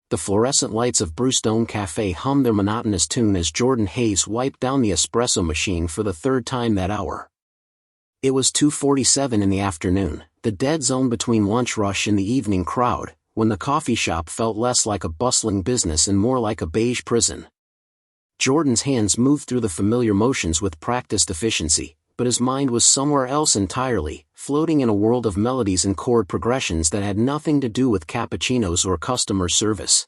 The fluorescent lights of Brewstone Café hummed their monotonous tune as Jordan Hayes wiped down the espresso machine for the third time that hour. It was 2:47 in the afternoon, the dead zone between lunch rush and the evening crowd, when the coffee shop felt less like a bustling business and more like a beige prison. Jordan's hands moved through the familiar motions with practiced efficiency, but his mind was somewhere else entirely, floating in a world of melodies and chord progressions that had nothing to do with cappuccinos or customer service.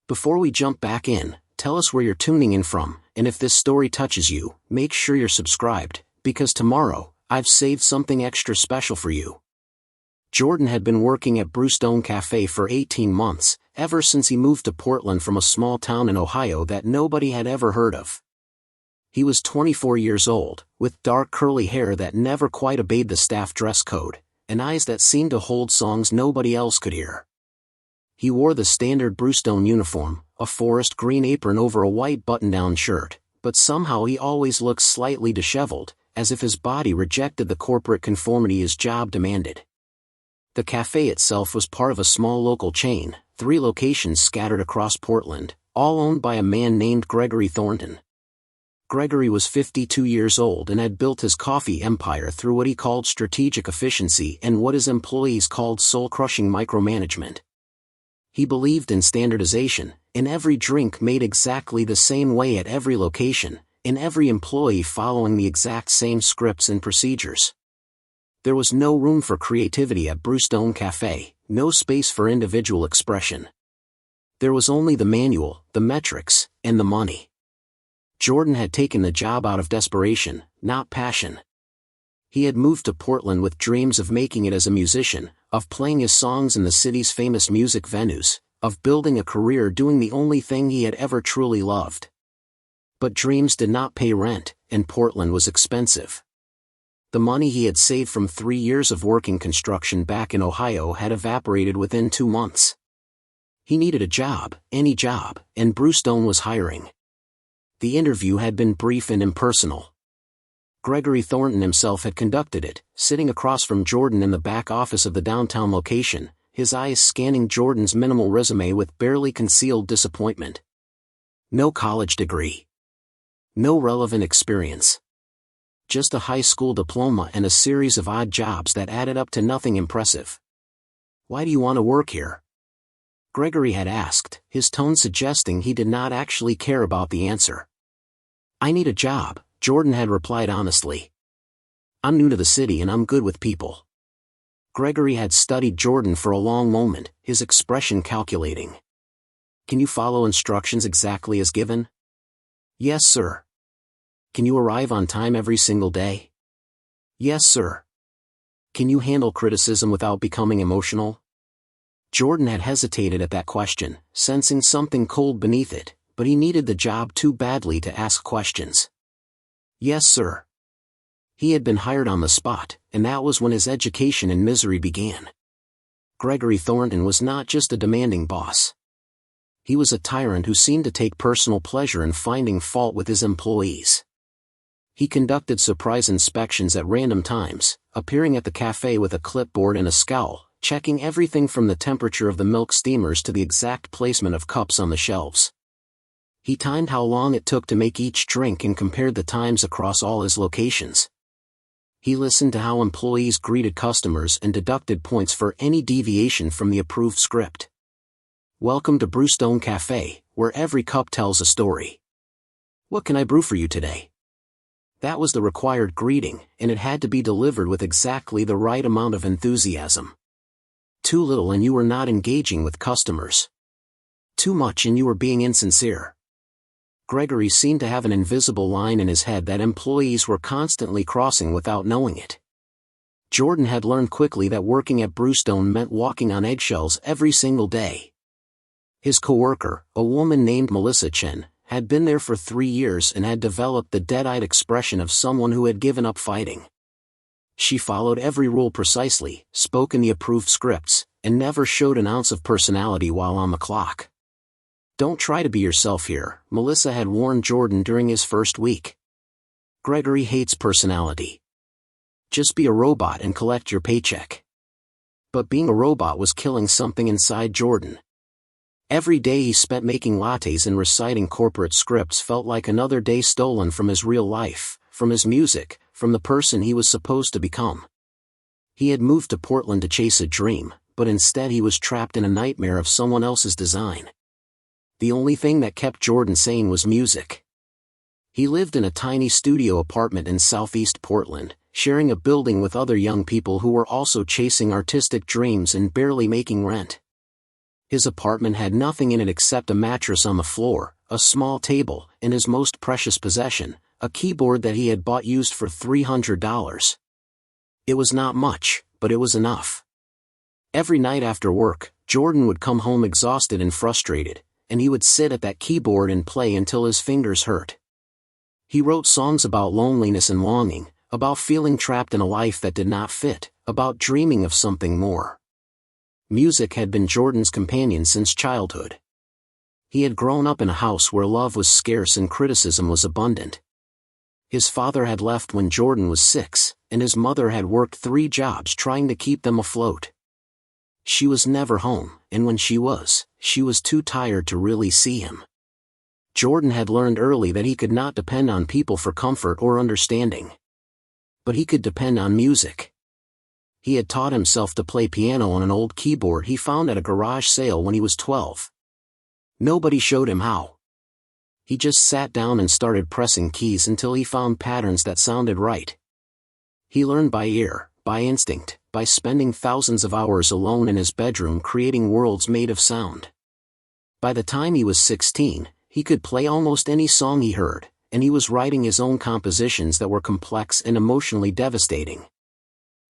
Before we jump back in, tell us where you're tuning in from, and if this story touches you, make sure you're subscribed, because tomorrow, I've saved something extra special for you. Jordan had been working at Brewstone Café for 18 months, ever since he moved to Portland from a small town in Ohio that nobody had ever heard of. He was 24 years old, with dark curly hair that never quite obeyed the staff dress code, and eyes that seemed to hold songs nobody else could hear. He wore the standard Brewstone uniform, a forest green apron over a white button-down shirt, but somehow he always looked slightly disheveled, as if his body rejected the corporate conformity his job demanded. The cafe itself was part of a small local chain, 3 locations scattered across Portland, all owned by a man named Gregory Thornton. Gregory was 52 years old and had built his coffee empire through what he called strategic efficiency and what his employees called soul-crushing micromanagement. He believed in standardization, in every drink made exactly the same way at every location, in every employee following the exact same scripts and procedures. There was no room for creativity at Brewstone Café, no space for individual expression. There was only the manual, the metrics, and the money. Jordan had taken the job out of desperation, not passion. He had moved to Portland with dreams of making it as a musician, of playing his songs in the city's famous music venues, of building a career doing the only thing he had ever truly loved. But dreams did not pay rent, and Portland was expensive. The money he had saved from 3 years of working construction back in Ohio had evaporated within 2 months. He needed a job, any job, and Brewstone was hiring. The interview had been brief and impersonal. Gregory Thornton himself had conducted it, sitting across from Jordan in the back office of the downtown location, his eyes scanning Jordan's minimal resume with barely concealed disappointment. No college degree. No relevant experience. Just a high school diploma and a series of odd jobs that added up to nothing impressive. "Why do you want to work here?" Gregory had asked, his tone suggesting he did not actually care about the answer. "I need a job," Jordan had replied honestly. "I'm new to the city and I'm good with people." Gregory had studied Jordan for a long moment, his expression calculating. "Can you follow instructions exactly as given?" "Yes, sir." "Can you arrive on time every single day?" "Yes, sir." "Can you handle criticism without becoming emotional?" Jordan had hesitated at that question, sensing something cold beneath it, but he needed the job too badly to ask questions. "Yes, sir." He had been hired on the spot, and that was when his education in misery began. Gregory Thornton was not just a demanding boss. He was a tyrant who seemed to take personal pleasure in finding fault with his employees. He conducted surprise inspections at random times, appearing at the cafe with a clipboard and a scowl, checking everything from the temperature of the milk steamers to the exact placement of cups on the shelves. He timed how long it took to make each drink and compared the times across all his locations. He listened to how employees greeted customers and deducted points for any deviation from the approved script. "Welcome to Brewstone Café, where every cup tells a story. What can I brew for you today?" That was the required greeting, and it had to be delivered with exactly the right amount of enthusiasm. Too little and you were not engaging with customers. Too much and you were being insincere. Gregory seemed to have an invisible line in his head that employees were constantly crossing without knowing it. Jordan had learned quickly that working at Brewstone meant walking on eggshells every single day. His coworker, a woman named Melissa Chen, had been there for 3 years and had developed the dead-eyed expression of someone who had given up fighting. She followed every rule precisely, spoke in the approved scripts, and never showed an ounce of personality while on the clock. "Don't try to be yourself here," Melissa had warned Jordan during his first week. "Gregory hates personality. Just be a robot and collect your paycheck." But being a robot was killing something inside Jordan. Every day he spent making lattes and reciting corporate scripts felt like another day stolen from his real life, from his music, from the person he was supposed to become. He had moved to Portland to chase a dream, but instead he was trapped in a nightmare of someone else's design. The only thing that kept Jordan sane was music. He lived in a tiny studio apartment in southeast Portland, sharing a building with other young people who were also chasing artistic dreams and barely making rent. His apartment had nothing in it except a mattress on the floor, a small table, and his most precious possession, a keyboard that he had bought used for $300. It was not much, but it was enough. Every night after work, Jordan would come home exhausted and frustrated, and he would sit at that keyboard and play until his fingers hurt. He wrote songs about loneliness and longing, about feeling trapped in a life that did not fit, about dreaming of something more. Music had been Jordan's companion since childhood. He had grown up in a house where love was scarce and criticism was abundant. His father had left when Jordan was 6, and his mother had worked 3 jobs trying to keep them afloat. She was never home, and when she was too tired to really see him. Jordan had learned early that he could not depend on people for comfort or understanding. But he could depend on music. He had taught himself to play piano on an old keyboard he found at a garage sale when he was 12. Nobody showed him how. He just sat down and started pressing keys until he found patterns that sounded right. He learned by ear, by instinct, by spending thousands of hours alone in his bedroom creating worlds made of sound. By the time he was 16, he could play almost any song he heard, and he was writing his own compositions that were complex and emotionally devastating.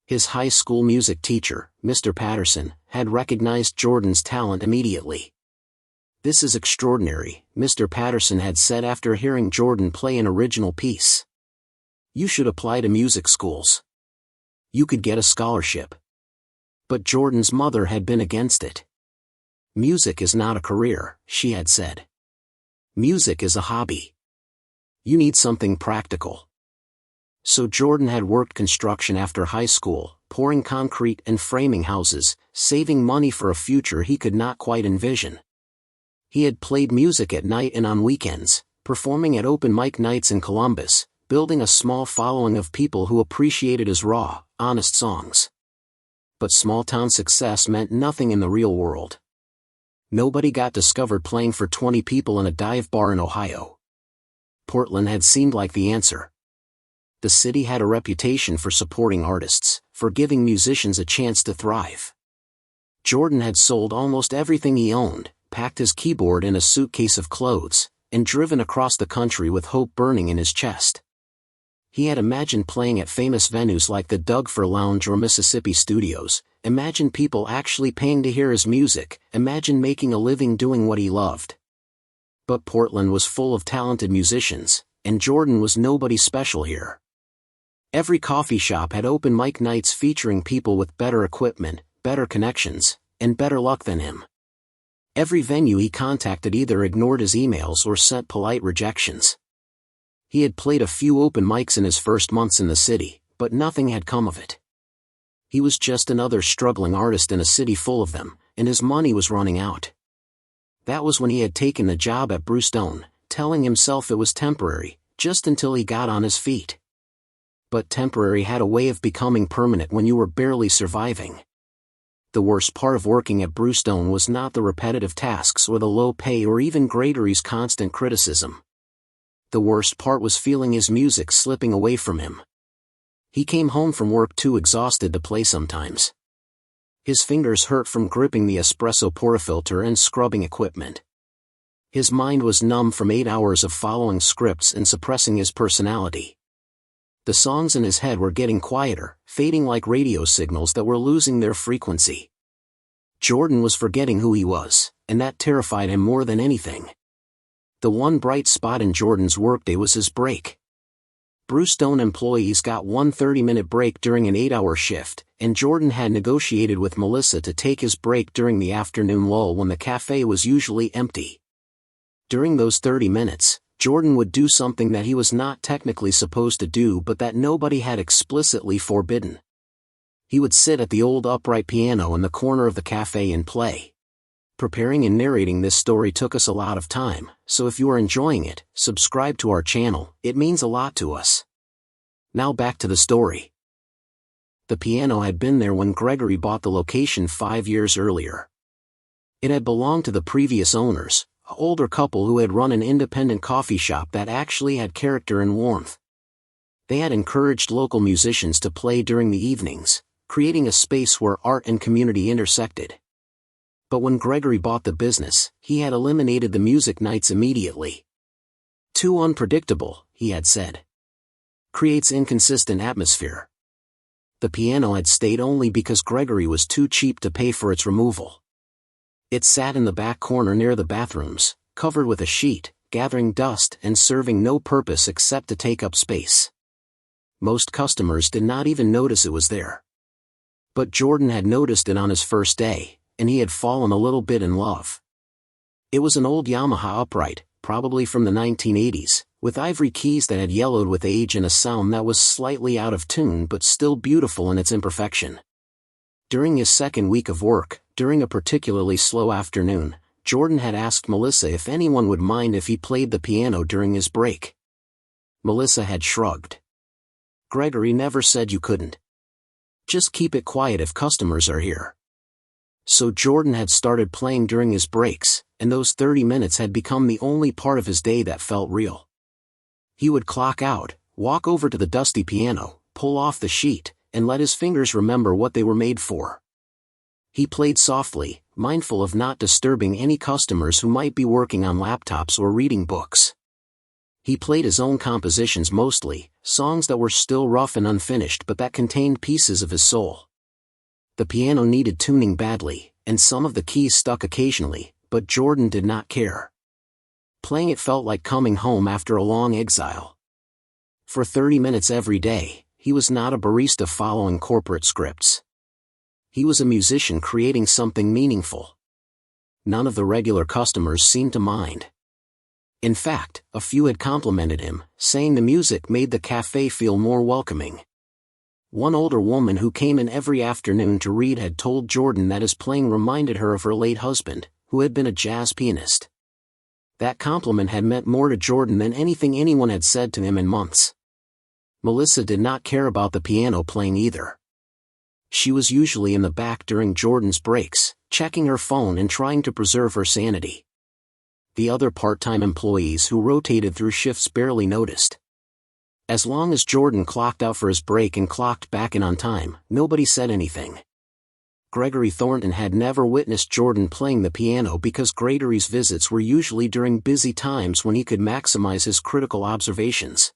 His high school music teacher, Mr. Patterson, had recognized Jordan's talent immediately. "This is extraordinary," Mr. Patterson had said after hearing Jordan play an original piece. "You should apply to music schools. You could get a scholarship." But Jordan's mother had been against it. "Music is not a career," she had said. "Music is a hobby. You need something practical." So Jordan had worked construction after high school, pouring concrete and framing houses, saving money for a future he could not quite envision. He had played music at night and on weekends, performing at open mic nights in Columbus, building a small following of people who appreciated his raw, honest songs. But small-town success meant nothing in the real world. Nobody got discovered playing for 20 people in a dive bar in Ohio. Portland had seemed like the answer. The city had a reputation for supporting artists, for giving musicians a chance to thrive. Jordan had sold almost everything he owned, packed his keyboard in a suitcase of clothes, and driven across the country with hope burning in his chest. He had imagined playing at famous venues like the Doug Fir Lounge or Mississippi Studios, imagined people actually paying to hear his music, imagined making a living doing what he loved. But Portland was full of talented musicians, and Jordan was nobody special here. Every coffee shop had open mic nights featuring people with better equipment, better connections, and better luck than him. Every venue he contacted either ignored his emails or sent polite rejections. He had played a few open mics in his first months in the city, but nothing had come of it. He was just another struggling artist in a city full of them, and his money was running out. That was when he had taken the job at Brewstone, telling himself it was temporary, just until he got on his feet. But temporary had a way of becoming permanent when you were barely surviving. The worst part of working at Brewstone was not the repetitive tasks or the low pay or even Gregory's constant criticism. The worst part was feeling his music slipping away from him. He came home from work too exhausted to play sometimes. His fingers hurt from gripping the espresso portafilter and scrubbing equipment. His mind was numb from 8 hours of following scripts and suppressing his personality. The songs in his head were getting quieter, fading like radio signals that were losing their frequency. Jordan was forgetting who he was, and that terrified him more than anything. The one bright spot in Jordan's workday was his break. Brewstone employees got one 30-minute break during an 8-hour shift, and Jordan had negotiated with Melissa to take his break during the afternoon lull when the cafe was usually empty. During those 30 minutes, Jordan would do something that he was not technically supposed to do but that nobody had explicitly forbidden. He would sit at the old upright piano in the corner of the cafe and play. Preparing and narrating this story took us a lot of time, so if you are enjoying it, subscribe to our channel, it means a lot to us. Now back to the story. The piano had been there when Gregory bought the location 5 years earlier. It had belonged to the previous owners, an older couple who had run an independent coffee shop that actually had character and warmth. They had encouraged local musicians to play during the evenings, creating a space where art and community intersected. But when Gregory bought the business, he had eliminated the music nights immediately. Too unpredictable, he had said. Creates inconsistent atmosphere. The piano had stayed only because Gregory was too cheap to pay for its removal. It sat in the back corner near the bathrooms, covered with a sheet, gathering dust and serving no purpose except to take up space. Most customers did not even notice it was there. But Jordan had noticed it on his first day, and he had fallen a little bit in love. It was an old Yamaha upright, probably from the 1980s, with ivory keys that had yellowed with age and a sound that was slightly out of tune but still beautiful in its imperfection. During his second week of work, during a particularly slow afternoon, Jordan had asked Melissa if anyone would mind if he played the piano during his break. Melissa had shrugged. Gregory never said you couldn't. Just keep it quiet if customers are here. So Jordan had started playing during his breaks, and those 30 minutes had become the only part of his day that felt real. He would clock out, walk over to the dusty piano, pull off the sheet, and let his fingers remember what they were made for. He played softly, mindful of not disturbing any customers who might be working on laptops or reading books. He played his own compositions mostly, songs that were still rough and unfinished but that contained pieces of his soul. The piano needed tuning badly, and some of the keys stuck occasionally, but Jordan did not care. Playing it felt like coming home after a long exile. For 30 minutes every day, he was not a barista following corporate scripts. He was a musician creating something meaningful. None of the regular customers seemed to mind. In fact, a few had complimented him, saying the music made the cafe feel more welcoming. One older woman who came in every afternoon to read had told Jordan that his playing reminded her of her late husband, who had been a jazz pianist. That compliment had meant more to Jordan than anything anyone had said to him in months. Melissa did not care about the piano playing either. She was usually in the back during Jordan's breaks, checking her phone and trying to preserve her sanity. The other part-time employees who rotated through shifts barely noticed. As long as Jordan clocked out for his break and clocked back in on time, nobody said anything. Gregory Thornton had never witnessed Jordan playing the piano because Gregory's visits were usually during busy times when he could maximize his critical observations.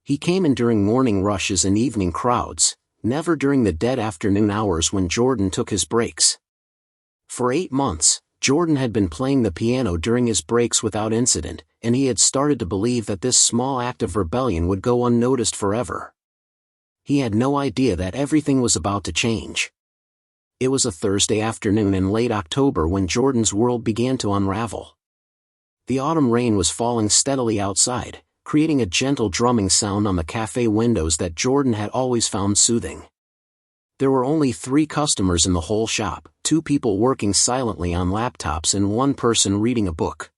He came in during morning rushes and evening crowds, never during the dead afternoon hours when Jordan took his breaks. For 8 months, Jordan had been playing the piano during his breaks without incident, and he had started to believe that this small act of rebellion would go unnoticed forever. He had no idea that everything was about to change. It was a Thursday afternoon in late October when Jordan's world began to unravel. The autumn rain was falling steadily outside, creating a gentle drumming sound on the cafe windows that Jordan had always found soothing. There were only 3 customers in the whole shop, 2 people working silently on laptops and 1 person reading a book.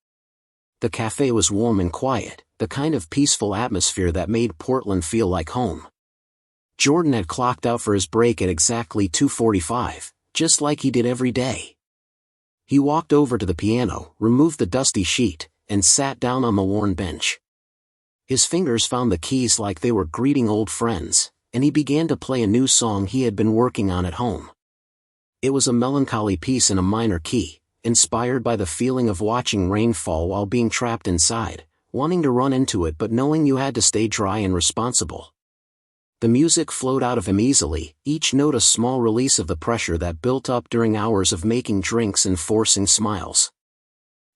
The cafe was warm and quiet, the kind of peaceful atmosphere that made Portland feel like home. Jordan had clocked out for his break at exactly 2:45, just like he did every day. He walked over to the piano, removed the dusty sheet, and sat down on the worn bench. His fingers found the keys like they were greeting old friends, and he began to play a new song he had been working on at home. It was a melancholy piece in a minor key, inspired by the feeling of watching rain fall while being trapped inside, wanting to run into it but knowing you had to stay dry and responsible. The music flowed out of him easily, each note a small release of the pressure that built up during hours of making drinks and forcing smiles.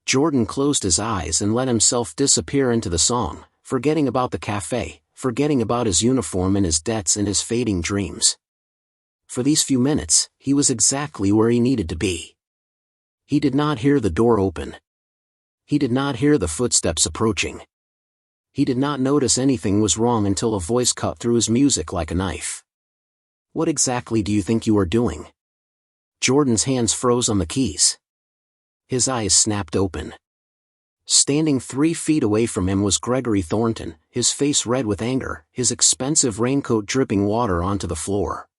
Jordan closed his eyes and let himself disappear into the song, forgetting about the cafe, forgetting about his uniform and his debts and his fading dreams. For these few minutes, he was exactly where he needed to be. He did not hear the door open. He did not hear the footsteps approaching. He did not notice anything was wrong until a voice cut through his music like a knife. "What exactly do you think you are doing?" Jordan's hands froze on the keys. His eyes snapped open. Standing 3 feet away from him was Gregory Thornton, his face red with anger, his expensive raincoat dripping water onto the floor.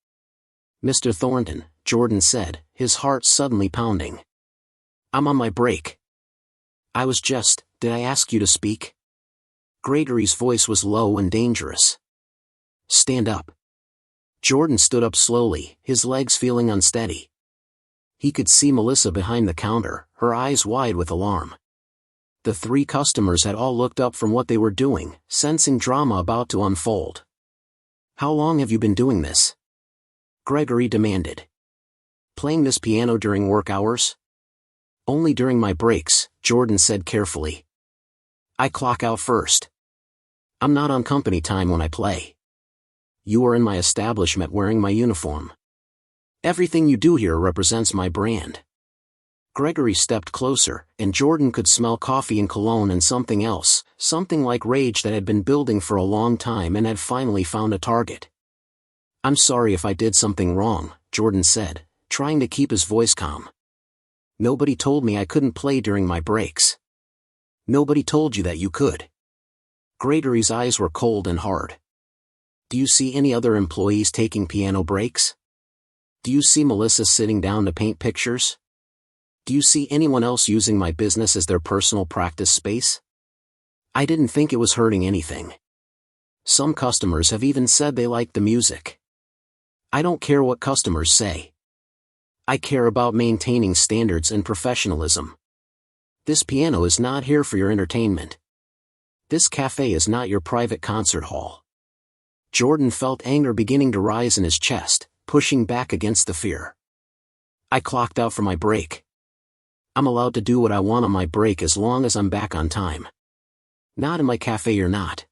"Mr. Thornton," Jordan said, his heart suddenly pounding. "I'm on my break." Did I ask you to speak?" Gregory's voice was low and dangerous. "Stand up." Jordan stood up slowly, his legs feeling unsteady. He could see Melissa behind the counter, her eyes wide with alarm. The 3 customers had all looked up from what they were doing, sensing drama about to unfold. "How long have you been doing this?" Gregory demanded. "Playing this piano during work hours?" "Only during my breaks," Jordan said carefully. "I clock out first. I'm not on company time when I play. You are in my establishment wearing my uniform. Everything you do here represents my brand." Gregory stepped closer, and Jordan could smell coffee and cologne and something else, something like rage that had been building for a long time and had finally found a target. "I'm sorry if I did something wrong," Jordan said, trying to keep his voice calm. "Nobody told me I couldn't play during my breaks." "Nobody told you that you could." Gregory's eyes were cold and hard. "Do you see any other employees taking piano breaks? Do you see Melissa sitting down to paint pictures? Do you see anyone else using my business as their personal practice space? I didn't think it was hurting anything. Some customers have even said they liked the music. I don't care what customers say. I care about maintaining standards and professionalism. This piano is not here for your entertainment. This cafe is not your private concert hall." Jordan felt anger beginning to rise in his chest, pushing back against the fear. "I clocked out for my break. I'm allowed to do what I want on my break as long as I'm back on time. Not in my cafe you're not."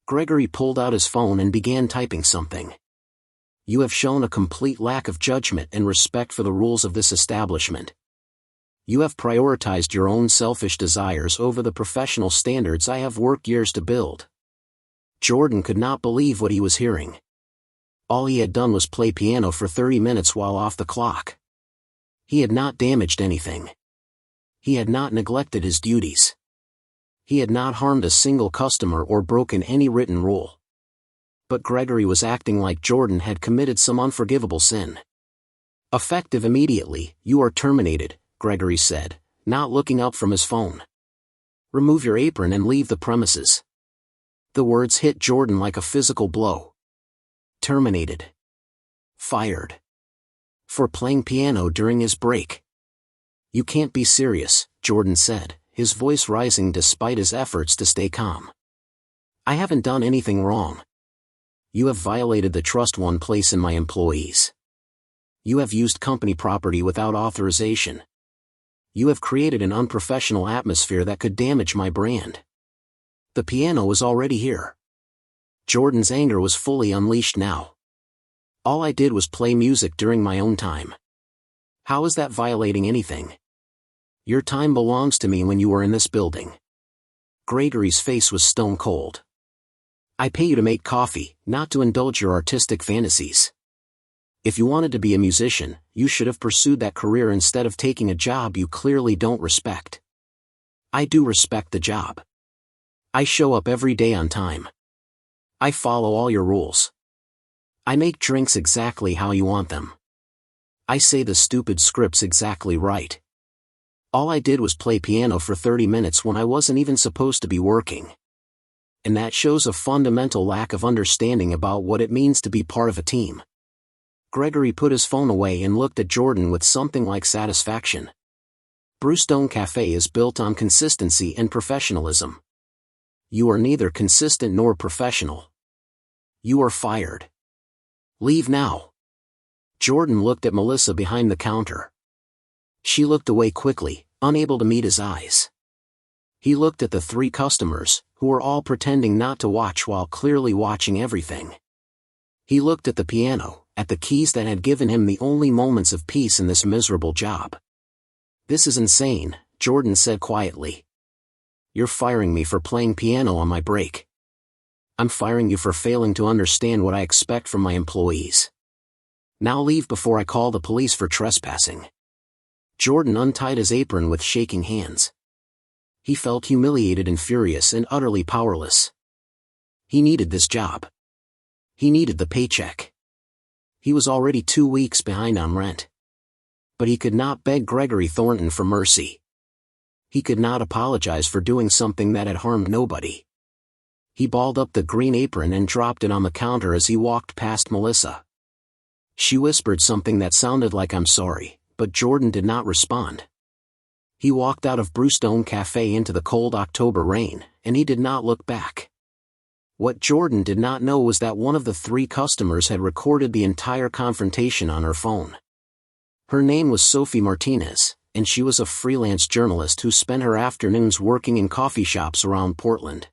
Gregory pulled out his phone and began typing something. "You have shown a complete lack of judgment and respect for the rules of this establishment. You have prioritized your own selfish desires over the professional standards I have worked years to build." Jordan could not believe what he was hearing. All he had done was play piano for 30 minutes while off the clock. He had not damaged anything. He had not neglected his duties. He had not harmed a single customer or broken any written rule. But Gregory was acting like Jordan had committed some unforgivable sin. "Effective immediately, you are terminated," Gregory said, not looking up from his phone. "Remove your apron and leave the premises." The words hit Jordan like a physical blow. Terminated. Fired. For playing piano during his break. "You can't be serious," Jordan said, his voice rising despite his efforts to stay calm. "I haven't done anything wrong. You have violated the trust one place in my employees. You have used company property without authorization. You have created an unprofessional atmosphere that could damage my brand. The piano was already here." Jordan's anger was fully unleashed now. "All I did was play music during my own time. How is that violating anything? Your time belongs to me when you are in this building." Gregory's face was stone cold. "I pay you to make coffee, not to indulge your artistic fantasies. If you wanted to be a musician, you should have pursued that career instead of taking a job you clearly don't respect." "I do respect the job. I show up every day on time. I follow all your rules. I make drinks exactly how you want them. I say the stupid scripts exactly right. All I did was play piano for 30 minutes when I wasn't even supposed to be working. And that shows a fundamental lack of understanding about what it means to be part of a team." Gregory put his phone away and looked at Jordan with something like satisfaction. "Brewstone Café is built on consistency and professionalism. You are neither consistent nor professional. You are fired. Leave now." Jordan looked at Melissa behind the counter. She looked away quickly, unable to meet his eyes. He looked at the 3 customers, who were all pretending not to watch while clearly watching everything. He looked at the piano, at the keys that had given him the only moments of peace in this miserable job. "This is insane," Jordan said quietly. "You're firing me for playing piano on my break. I'm firing you for failing to understand what I expect from my employees. Now leave before I call the police for trespassing." Jordan untied his apron with shaking hands. He felt humiliated and furious and utterly powerless. He needed this job. He needed the paycheck. He was already 2 weeks behind on rent. But he could not beg Gregory Thornton for mercy. He could not apologize for doing something that had harmed nobody. He balled up the green apron and dropped it on the counter as he walked past Melissa. She whispered something that sounded like "I'm sorry," but Jordan did not respond. He walked out of Brewstone Café into the cold October rain, and he did not look back. What Jordan did not know was that one of the 3 customers had recorded the entire confrontation on her phone. Her name was Sophie Martinez, and she was a freelance journalist who spent her afternoons working in coffee shops around Portland.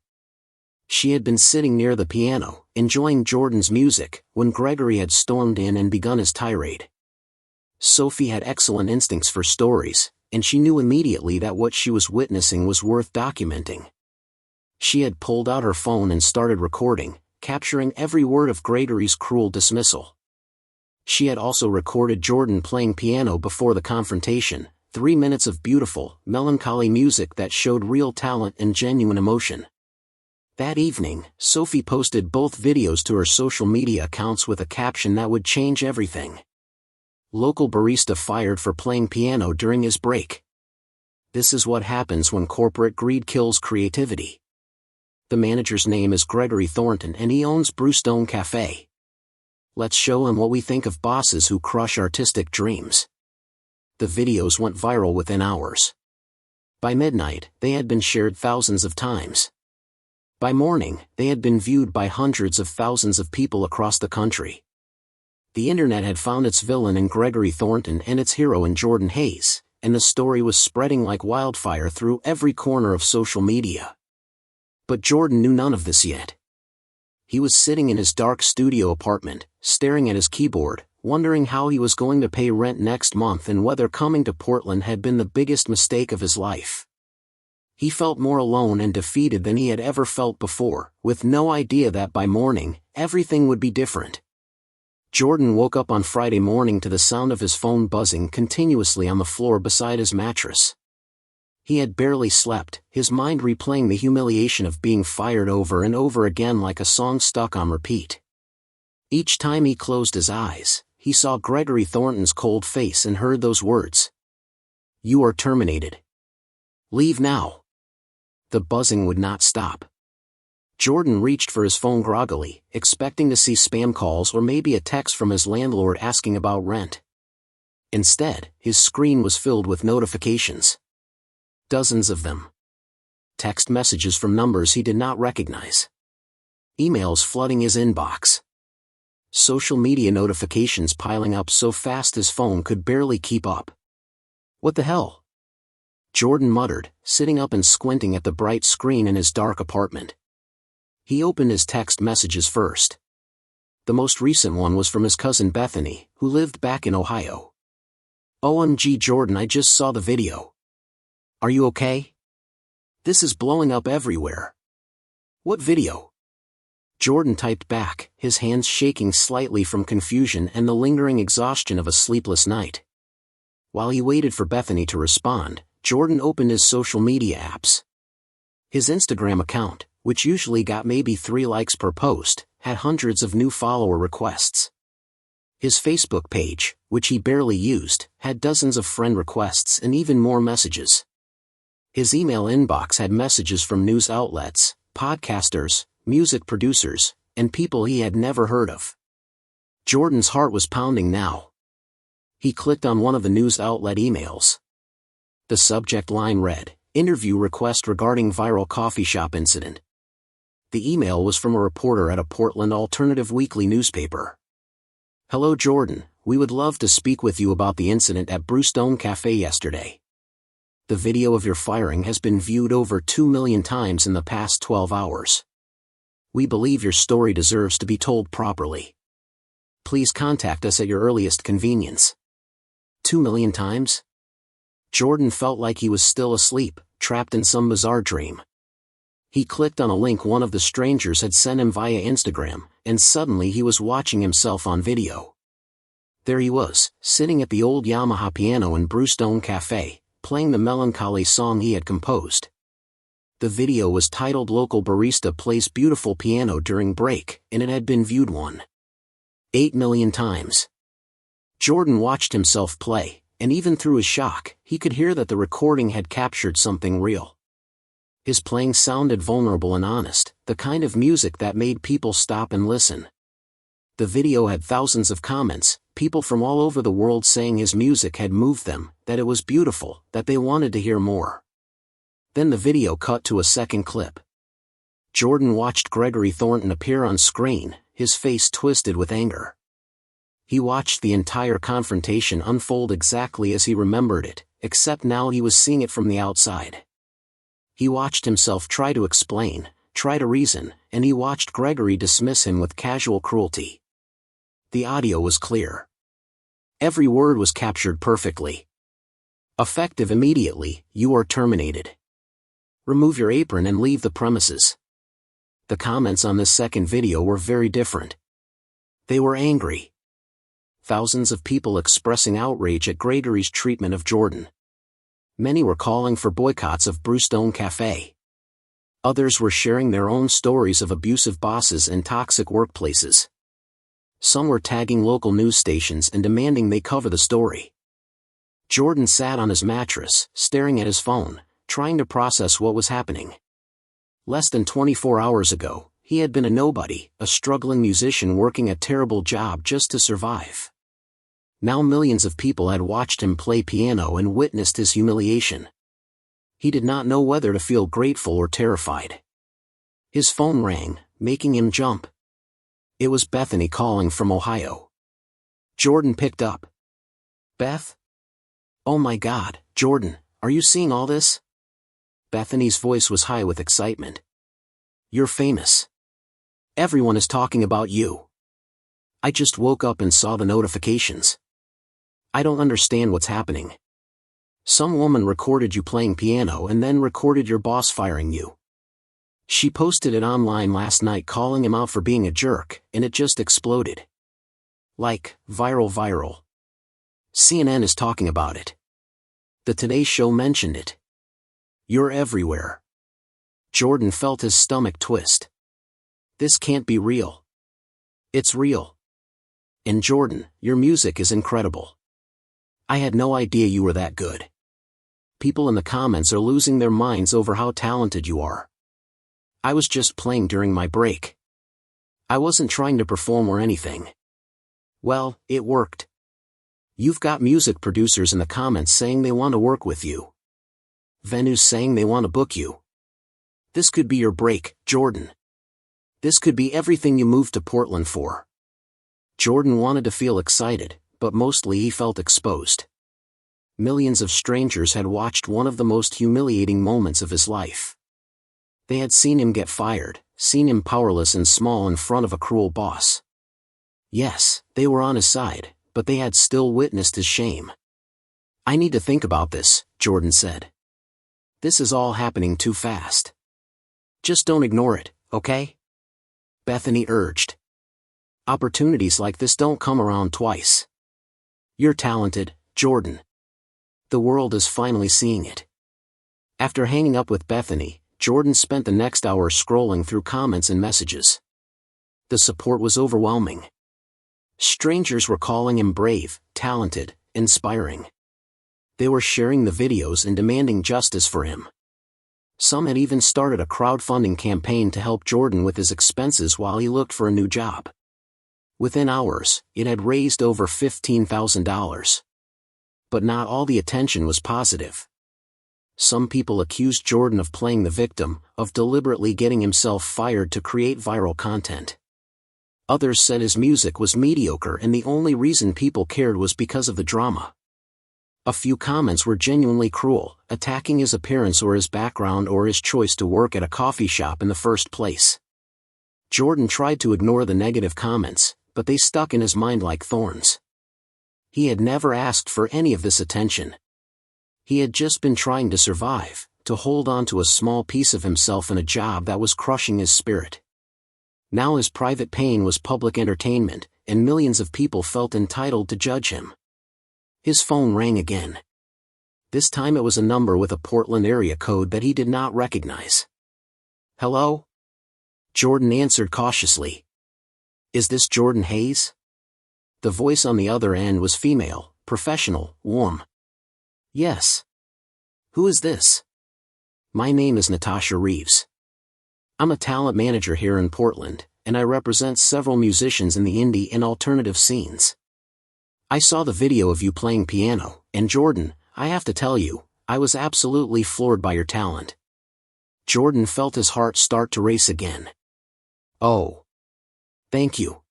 She had been sitting near the piano, enjoying Jordan's music, when Gregory had stormed in and begun his tirade. Sophie had excellent instincts for stories, and she knew immediately that what she was witnessing was worth documenting. She had pulled out her phone and started recording, capturing every word of Gregory's cruel dismissal. She had also recorded Jordan playing piano before the confrontation, 3 minutes of beautiful, melancholy music that showed real talent and genuine emotion. That evening, Sophie posted both videos to her social media accounts with a caption that would change everything. Local barista fired for playing piano during his break. This is what happens when corporate greed kills creativity. The manager's name is Gregory Thornton and he owns Brewstone Café. Let's show him what we think of bosses who crush artistic dreams. The videos went viral within hours. By midnight, they had been shared thousands of times. By morning, they had been viewed by hundreds of thousands of people across the country. The internet had found its villain in Gregory Thornton and its hero in Jordan Hayes, and the story was spreading like wildfire through every corner of social media. But Jordan knew none of this yet. He was sitting in his dark studio apartment, staring at his keyboard, wondering how he was going to pay rent next month and whether coming to Portland had been the biggest mistake of his life. He felt more alone and defeated than he had ever felt before, with no idea that by morning, everything would be different. Jordan woke up on Friday morning to the sound of his phone buzzing continuously on the floor beside his mattress. He had barely slept, his mind replaying the humiliation of being fired over and over again like a song stuck on repeat. Each time he closed his eyes, he saw Gregory Thornton's cold face and heard those words. "You are terminated. Leave now." The buzzing would not stop. Jordan reached for his phone groggily, expecting to see spam calls or maybe a text from his landlord asking about rent. Instead, his screen was filled with notifications. Dozens of them. Text messages from numbers he did not recognize. Emails flooding his inbox. Social media notifications piling up so fast his phone could barely keep up. What the hell? Jordan muttered, sitting up and squinting at the bright screen in his dark apartment. He opened his text messages first. The most recent one was from his cousin Bethany, who lived back in Ohio. "OMG Jordan, I just saw the video. Are you okay? This is blowing up everywhere." "What video?" Jordan typed back, his hands shaking slightly from confusion and the lingering exhaustion of a sleepless night. While he waited for Bethany to respond, Jordan opened his social media apps. His Instagram account, which usually got maybe 3 likes per post, had hundreds of new follower requests. His Facebook page, which he barely used, had dozens of friend requests and even more messages. His email inbox had messages from news outlets, podcasters, music producers, and people he had never heard of. Jordan's heart was pounding now. He clicked on one of the news outlet emails. The subject line read, "Interview request regarding viral coffee shop incident." The email was from a reporter at a Portland alternative weekly newspaper. "Hello Jordan, we would love to speak with you about the incident at Brewstone Café yesterday. The video of your firing has been viewed over 2 million times in the past 12 hours. We believe your story deserves to be told properly. Please contact us at your earliest convenience." 2 million times? Jordan felt like he was still asleep, trapped in some bizarre dream. He clicked on a link one of the strangers had sent him via Instagram, and suddenly he was watching himself on video. There he was, sitting at the old Yamaha piano in Brewstone Café, playing the melancholy song he had composed. The video was titled "Local Barista Plays Beautiful Piano During Break," and it had been viewed 1.8 million times. Jordan watched himself play, and even through his shock, he could hear that the recording had captured something real. His playing sounded vulnerable and honest, the kind of music that made people stop and listen. The video had thousands of comments, people from all over the world saying his music had moved them, that it was beautiful, that they wanted to hear more. Then the video cut to a second clip. Jordan watched Gregory Thornton appear on screen, his face twisted with anger. He watched the entire confrontation unfold exactly as he remembered it, except now he was seeing it from the outside. He watched himself try to explain, try to reason, and he watched Gregory dismiss him with casual cruelty. The audio was clear. Every word was captured perfectly. Effective immediately, you are terminated. Remove your apron and leave the premises. The comments on this second video were very different. They were angry. Thousands of people expressing outrage at Gregory's treatment of Jordan. Many were calling for boycotts of Brewstone Café. Others were sharing their own stories of abusive bosses and toxic workplaces. Some were tagging local news stations and demanding they cover the story. Jordan sat on his mattress, staring at his phone, trying to process what was happening. Less than 24 hours ago, he had been a nobody, a struggling musician working a terrible job just to survive. Now millions of people had watched him play piano and witnessed his humiliation. He did not know whether to feel grateful or terrified. His phone rang, making him jump. It was Bethany calling from Ohio. Jordan picked up. "Beth? Oh my God, Jordan, are you seeing all this?" Bethany's voice was high with excitement. "You're famous. Everyone is talking about you. I just woke up and saw the notifications. I don't understand what's happening. Some woman recorded you playing piano and then recorded your boss firing you. She posted it online last night calling him out for being a jerk, and it just exploded. Like, viral. CNN is talking about it. The Today Show mentioned it. You're everywhere." Jordan felt his stomach twist. This can't be real. It's real. And Jordan, your music is incredible. I had no idea you were that good. People in the comments are losing their minds over how talented you are. I was just playing during my break. I wasn't trying to perform or anything. Well, it worked. You've got music producers in the comments saying they want to work with you. Venues saying they want to book you. This could be your break, Jordan. This could be everything you moved to Portland for. Jordan wanted to feel excited, but mostly he felt exposed. Millions of strangers had watched one of the most humiliating moments of his life. They had seen him get fired, seen him powerless and small in front of a cruel boss. Yes, they were on his side, but they had still witnessed his shame. "I need to think about this," Jordan said. "This is all happening too fast. Just don't ignore it, okay?" Bethany urged. "Opportunities like this don't come around twice. You're talented, Jordan. The world is finally seeing it." After hanging up with Bethany, Jordan spent the next hour scrolling through comments and messages. The support was overwhelming. Strangers were calling him brave, talented, inspiring. They were sharing the videos and demanding justice for him. Some had even started a crowdfunding campaign to help Jordan with his expenses while he looked for a new job. Within hours, it had raised over $15,000. But not all the attention was positive. Some people accused Jordan of playing the victim, of deliberately getting himself fired to create viral content. Others said his music was mediocre and the only reason people cared was because of the drama. A few comments were genuinely cruel, attacking his appearance or his background or his choice to work at a coffee shop in the first place. Jordan tried to ignore the negative comments, but they stuck in his mind like thorns. He had never asked for any of this attention. He had just been trying to survive, to hold on to a small piece of himself in a job that was crushing his spirit. Now his private pain was public entertainment, and millions of people felt entitled to judge him. His phone rang again. This time it was a number with a Portland area code that he did not recognize. "Hello?" Jordan answered cautiously. "Is this Jordan Hayes?" The voice on the other end was female, professional, warm. "Yes." "Who is this?" "My name is Natasha Reeves. I'm a talent manager here in Portland, and I represent several musicians in the indie and alternative scenes. I saw the video of you playing piano, and Jordan, I have to tell you, I was absolutely floored by your talent." Jordan felt his heart start to race again. "Oh. Thank you.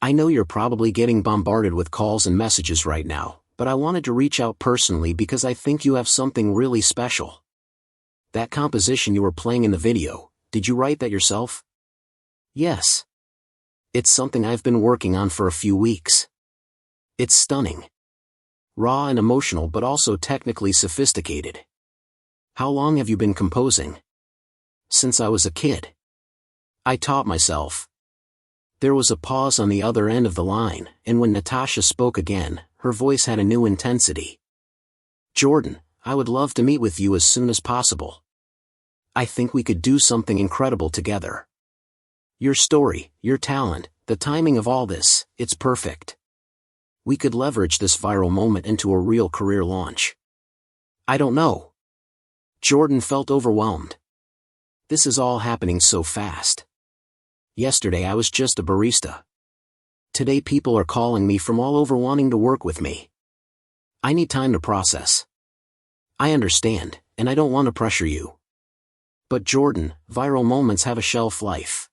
I know you're probably getting bombarded with calls and messages right now, but I wanted to reach out personally because I think you have something really special. That composition you were playing in the video, did you write that yourself?" "Yes. It's something I've been working on for a few weeks. It's stunning. Raw and emotional but also technically sophisticated." "How long have you been composing?" "Since I was a kid. I taught myself." There was a pause on the other end of the line, and when Natasha spoke again, her voice had a new intensity. "Jordan, I would love to meet with you as soon as possible. I think we could do something incredible together. Your story, your talent, the timing of all this, it's perfect. We could leverage this viral moment into a real career launch." "I don't know." Jordan felt overwhelmed. This is all happening so fast. Yesterday I was just a barista. Today people are calling me from all over wanting to work with me. I need time to process. I understand, and I don't want to pressure you. But Jordan, viral moments have a shelf life.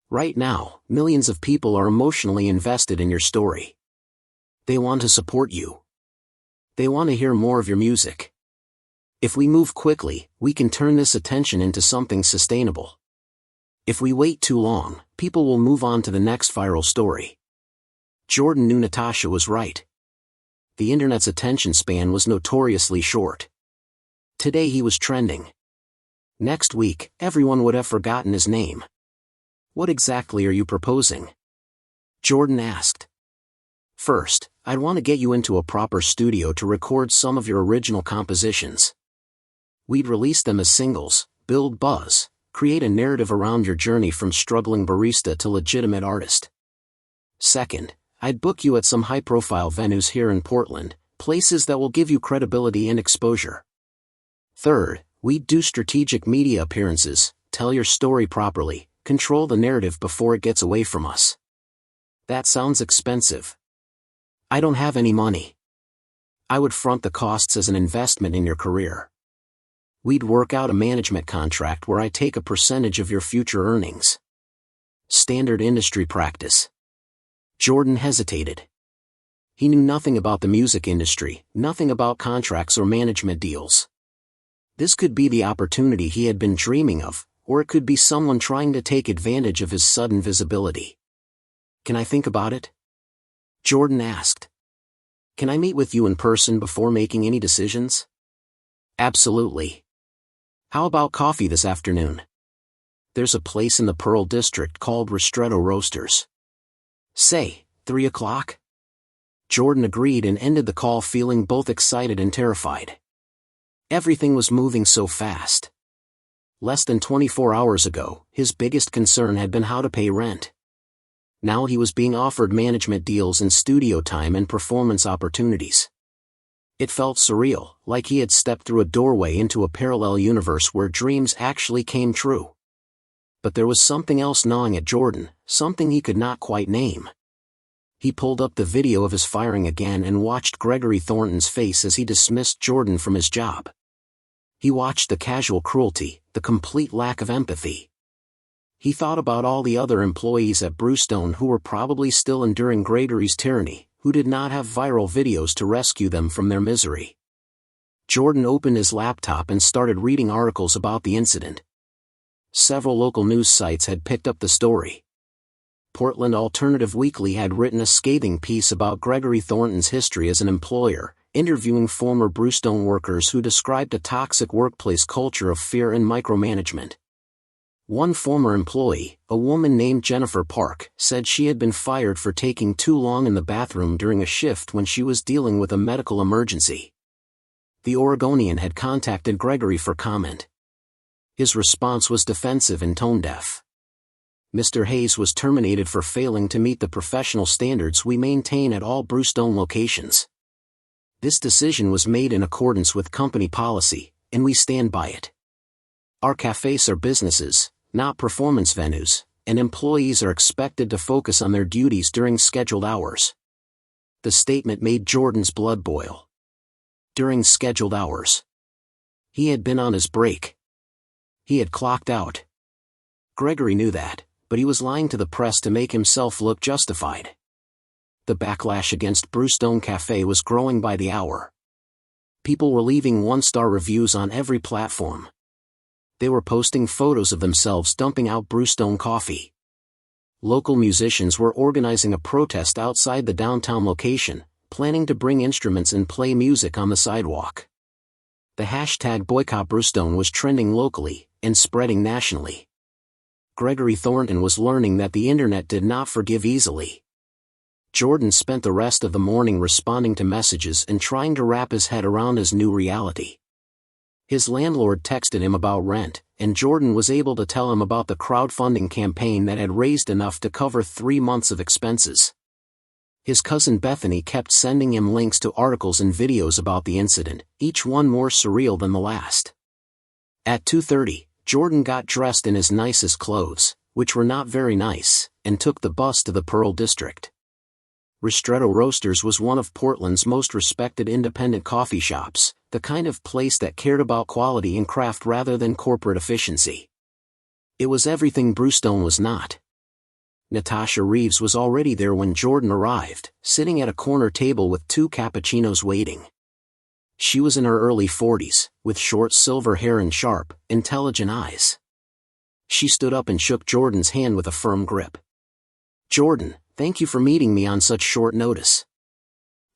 Right now, millions of people are emotionally invested in your story. They want to support you. They want to hear more of your music. If we move quickly, we can turn this attention into something sustainable. If we wait too long, people will move on to the next viral story." Jordan knew Natasha was right. The internet's attention span was notoriously short. Today he was trending. Next week, everyone would have forgotten his name. "What exactly are you proposing?" Jordan asked. "First, I'd want to get you into a proper studio to record some of your original compositions. We'd release them as singles, build buzz, create a narrative around your journey from struggling barista to legitimate artist. Second, I'd book you at some high-profile venues here in Portland, places that will give you credibility and exposure. Third, we'd do strategic media appearances, tell your story properly, control the narrative before it gets away from us." "That sounds expensive." "I don't have any money. I would front the costs as an investment in your career. We'd work out a management contract where I take a percentage of your future earnings. Standard industry practice." Jordan hesitated. He knew nothing about the music industry, nothing about contracts or management deals. This could be the opportunity he had been dreaming of, or it could be someone trying to take advantage of his sudden visibility. "Can I think about it?" Jordan asked. "Can I meet with you in person before making any decisions?" "Absolutely. How about coffee this afternoon? There's a place in the Pearl District called Ristretto Roasters. Say, 3 o'clock?" Jordan agreed and ended the call feeling both excited and terrified. Everything was moving so fast. Less than 24 hours ago, his biggest concern had been how to pay rent. Now he was being offered management deals and studio time and performance opportunities. It felt surreal, like he had stepped through a doorway into a parallel universe where dreams actually came true. But there was something else gnawing at Jordan, something he could not quite name. He pulled up the video of his firing again and watched Gregory Thornton's face as he dismissed Jordan from his job. He watched the casual cruelty, the complete lack of empathy. He thought about all the other employees at Brewstone who were probably still enduring Gregory's tyranny, who did not have viral videos to rescue them from their misery. Jordan opened his laptop and started reading articles about the incident. Several local news sites had picked up the story. Portland Alternative Weekly had written a scathing piece about Gregory Thornton's history as an employer, interviewing former Brewstone workers who described a toxic workplace culture of fear and micromanagement. One former employee, a woman named Jennifer Park, said she had been fired for taking too long in the bathroom during a shift when she was dealing with a medical emergency. The Oregonian had contacted Gregory for comment. His response was defensive and tone-deaf. Mr. Hayes was terminated for failing to meet the professional standards we maintain at all Brewstone locations. This decision was made in accordance with company policy, and we stand by it. Our cafes are businesses, not performance venues, and employees are expected to focus on their duties during scheduled hours. The statement made Jordan's blood boil. During scheduled hours. He had been on his break. He had clocked out. Gregory knew that, but he was lying to the press to make himself look justified. The backlash against Brewstone Café was growing by the hour. People were leaving one-star reviews on every platform. They were posting photos of themselves dumping out Brewstone coffee. Local musicians were organizing a protest outside the downtown location, planning to bring instruments and play music on the sidewalk. The hashtag Boycott Brewstone was trending locally, and spreading nationally. Gregory Thornton was learning that the internet did not forgive easily. Jordan spent the rest of the morning responding to messages and trying to wrap his head around his new reality. His landlord texted him about rent, and Jordan was able to tell him about the crowdfunding campaign that had raised enough to cover 3 months of expenses. His cousin Bethany kept sending him links to articles and videos about the incident, each one more surreal than the last. At 2:30, Jordan got dressed in his nicest clothes, which were not very nice, and took the bus to the Pearl District. Ristretto Roasters was one of Portland's most respected independent coffee shops, the kind of place that cared about quality and craft rather than corporate efficiency. It was everything Brewstone was not. Natasha Reeves was already there when Jordan arrived, sitting at a corner table with 2 cappuccinos waiting. She was in her early 40s, with short silver hair and sharp, intelligent eyes. She stood up and shook Jordan's hand with a firm grip. "Jordan, thank you for meeting me on such short notice.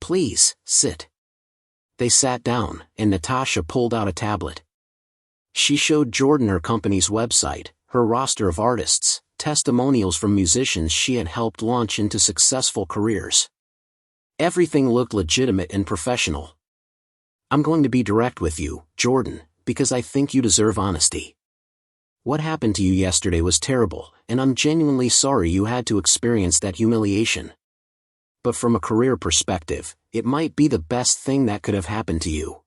Please, sit." They sat down, and Natasha pulled out a tablet. She showed Jordan her company's website, her roster of artists, testimonials from musicians she had helped launch into successful careers. Everything looked legitimate and professional. "I'm going to be direct with you, Jordan, because I think you deserve honesty. What happened to you yesterday was terrible, and I'm genuinely sorry you had to experience that humiliation. But from a career perspective, it might be the best thing that could have happened to you."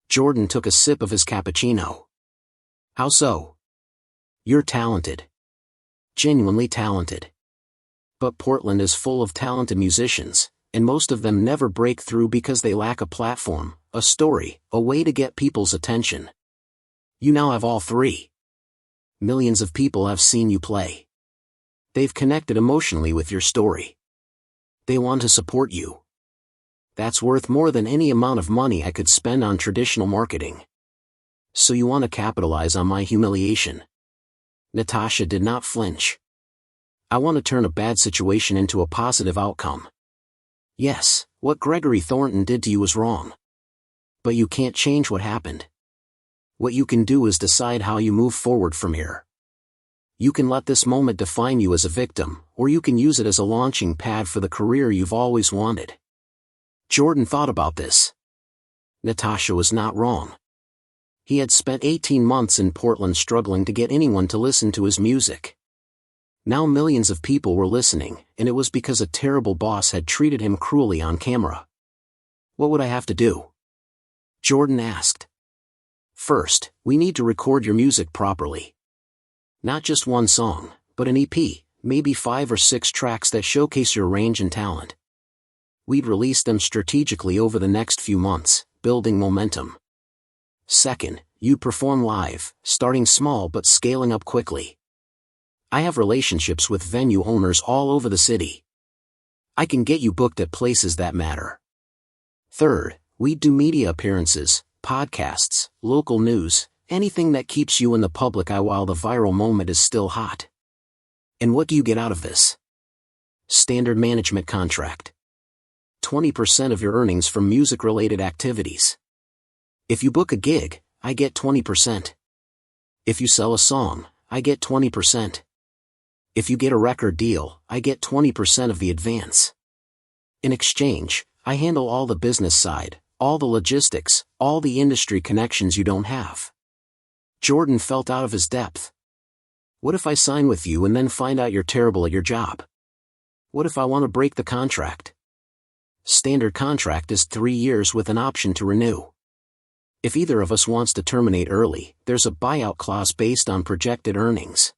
Jordan took a sip of his cappuccino. "How so?" "You're talented. Genuinely talented. But Portland is full of talented musicians, and most of them never break through because they lack a platform, a story, a way to get people's attention. You now have all 3. Millions of people have seen you play. They've connected emotionally with your story. They want to support you. That's worth more than any amount of money I could spend on traditional marketing. So you want to capitalize on my humiliation." Natasha did not flinch. "I want to turn a bad situation into a positive outcome. Yes, what Gregory Thornton did to you was wrong. But you can't change what happened. What you can do is decide how you move forward from here. You can let this moment define you as a victim, or you can use it as a launching pad for the career you've always wanted." Jordan thought about this. Natasha was not wrong. He had spent 18 months in Portland struggling to get anyone to listen to his music. Now millions of people were listening, and it was because a terrible boss had treated him cruelly on camera. "What would I have to do?" Jordan asked. "First, we need to record your music properly. Not just one song, but an EP, maybe 5 or 6 tracks that showcase your range and talent. We'd release them strategically over the next few months, building momentum. Second, you'd perform live, starting small but scaling up quickly. I have relationships with venue owners all over the city. I can get you booked at places that matter. Third, we'd do media appearances, podcasts, local news, anything that keeps you in the public eye while the viral moment is still hot. And what do you get out of this? Standard management contract. 20% of your earnings from music-related activities. If you book a gig, I get 20%. If you sell a song, I get 20%. If you get a record deal, I get 20% of the advance. In exchange, I handle all the business side, all the logistics, all the industry connections you don't have. Jordan felt out of his depth. What if I sign with you and then find out you're terrible at your job? What if I want to break the contract? Standard contract is 3 years with an option to renew. If either of us wants to terminate early, there's a buyout clause based on projected earnings.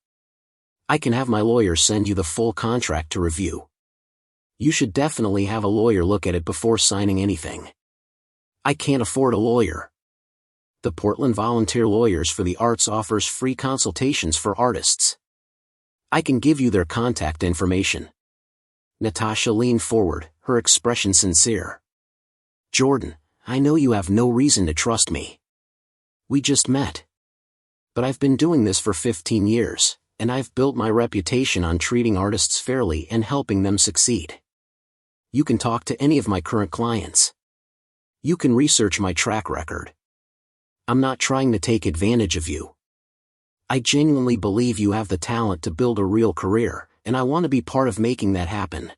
I can have my lawyer send you the full contract to review. You should definitely have a lawyer look at it before signing anything. I can't afford a lawyer. The Portland Volunteer Lawyers for the Arts offers free consultations for artists. I can give you their contact information. Natasha leaned forward, her expression sincere. Jordan, I know you have no reason to trust me. We just met. But I've been doing this for 15 years, and I've built my reputation on treating artists fairly and helping them succeed. You can talk to any of my current clients. You can research my track record. I'm not trying to take advantage of you. I genuinely believe you have the talent to build a real career, and I want to be part of making that happen.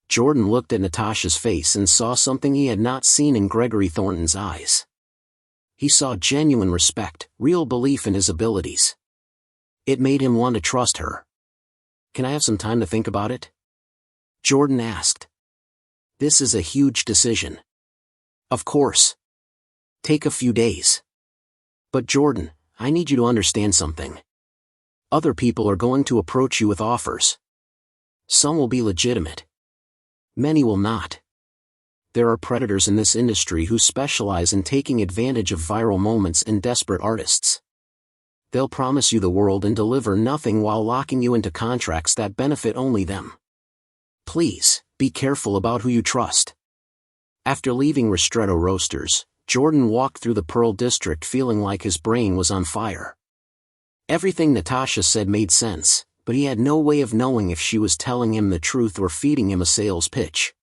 Jordan looked at Natasha's face and saw something he had not seen in Gregory Thornton's eyes. He saw genuine respect, real belief in his abilities. It made him want to trust her. Can I have some time to think about it? Jordan asked. This is a huge decision. Of course. Take a few days. But Jordan, I need you to understand something. Other people are going to approach you with offers. Some will be legitimate. Many will not. There are predators in this industry who specialize in taking advantage of viral moments and desperate artists. They'll promise you the world and deliver nothing while locking you into contracts that benefit only them. Please, be careful about who you trust. After leaving Ristretto Roasters, Jordan walked through the Pearl District feeling like his brain was on fire. Everything Natasha said made sense, but he had no way of knowing if she was telling him the truth or feeding him a sales pitch.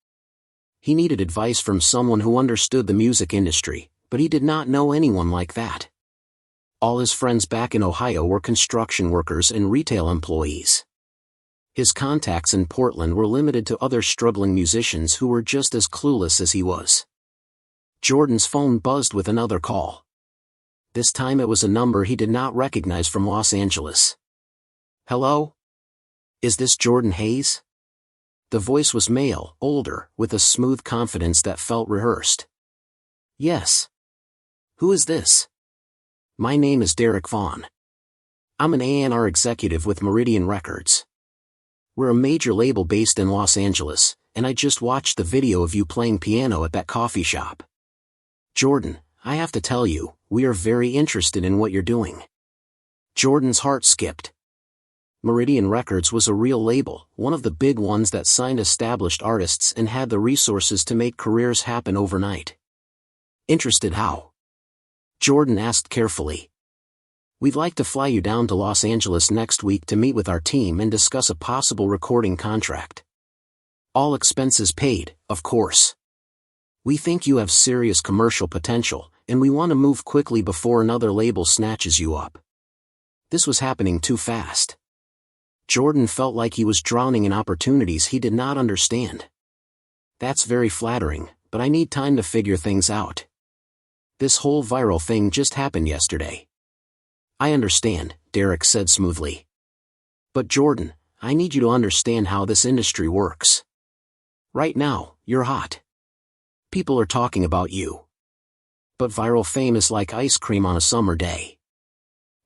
He needed advice from someone who understood the music industry, but he did not know anyone like that. All his friends back in Ohio were construction workers and retail employees. His contacts in Portland were limited to other struggling musicians who were just as clueless as he was. Jordan's phone buzzed with another call. This time it was a number he did not recognize from Los Angeles. Hello? Is this Jordan Hayes? The voice was male, older, with a smooth confidence that felt rehearsed. Yes. Who is this? My name is Derek Vaughn. I'm an A&R executive with Meridian Records. We're a major label based in Los Angeles, and I just watched the video of you playing piano at that coffee shop. Jordan, I have to tell you, we are very interested in what you're doing. Jordan's heart skipped. Meridian Records was a real label, one of the big ones that signed established artists and had the resources to make careers happen overnight. Interested how? Jordan asked carefully. We'd like to fly you down to Los Angeles next week to meet with our team and discuss a possible recording contract. All expenses paid, of course. We think you have serious commercial potential, and we want to move quickly before another label snatches you up. This was happening too fast. Jordan felt like he was drowning in opportunities he did not understand. That's very flattering, but I need time to figure things out. This whole viral thing just happened yesterday. I understand, Derek said smoothly. But Jordan, I need you to understand how this industry works. Right now, you're hot. People are talking about you. But viral fame is like ice cream on a summer day.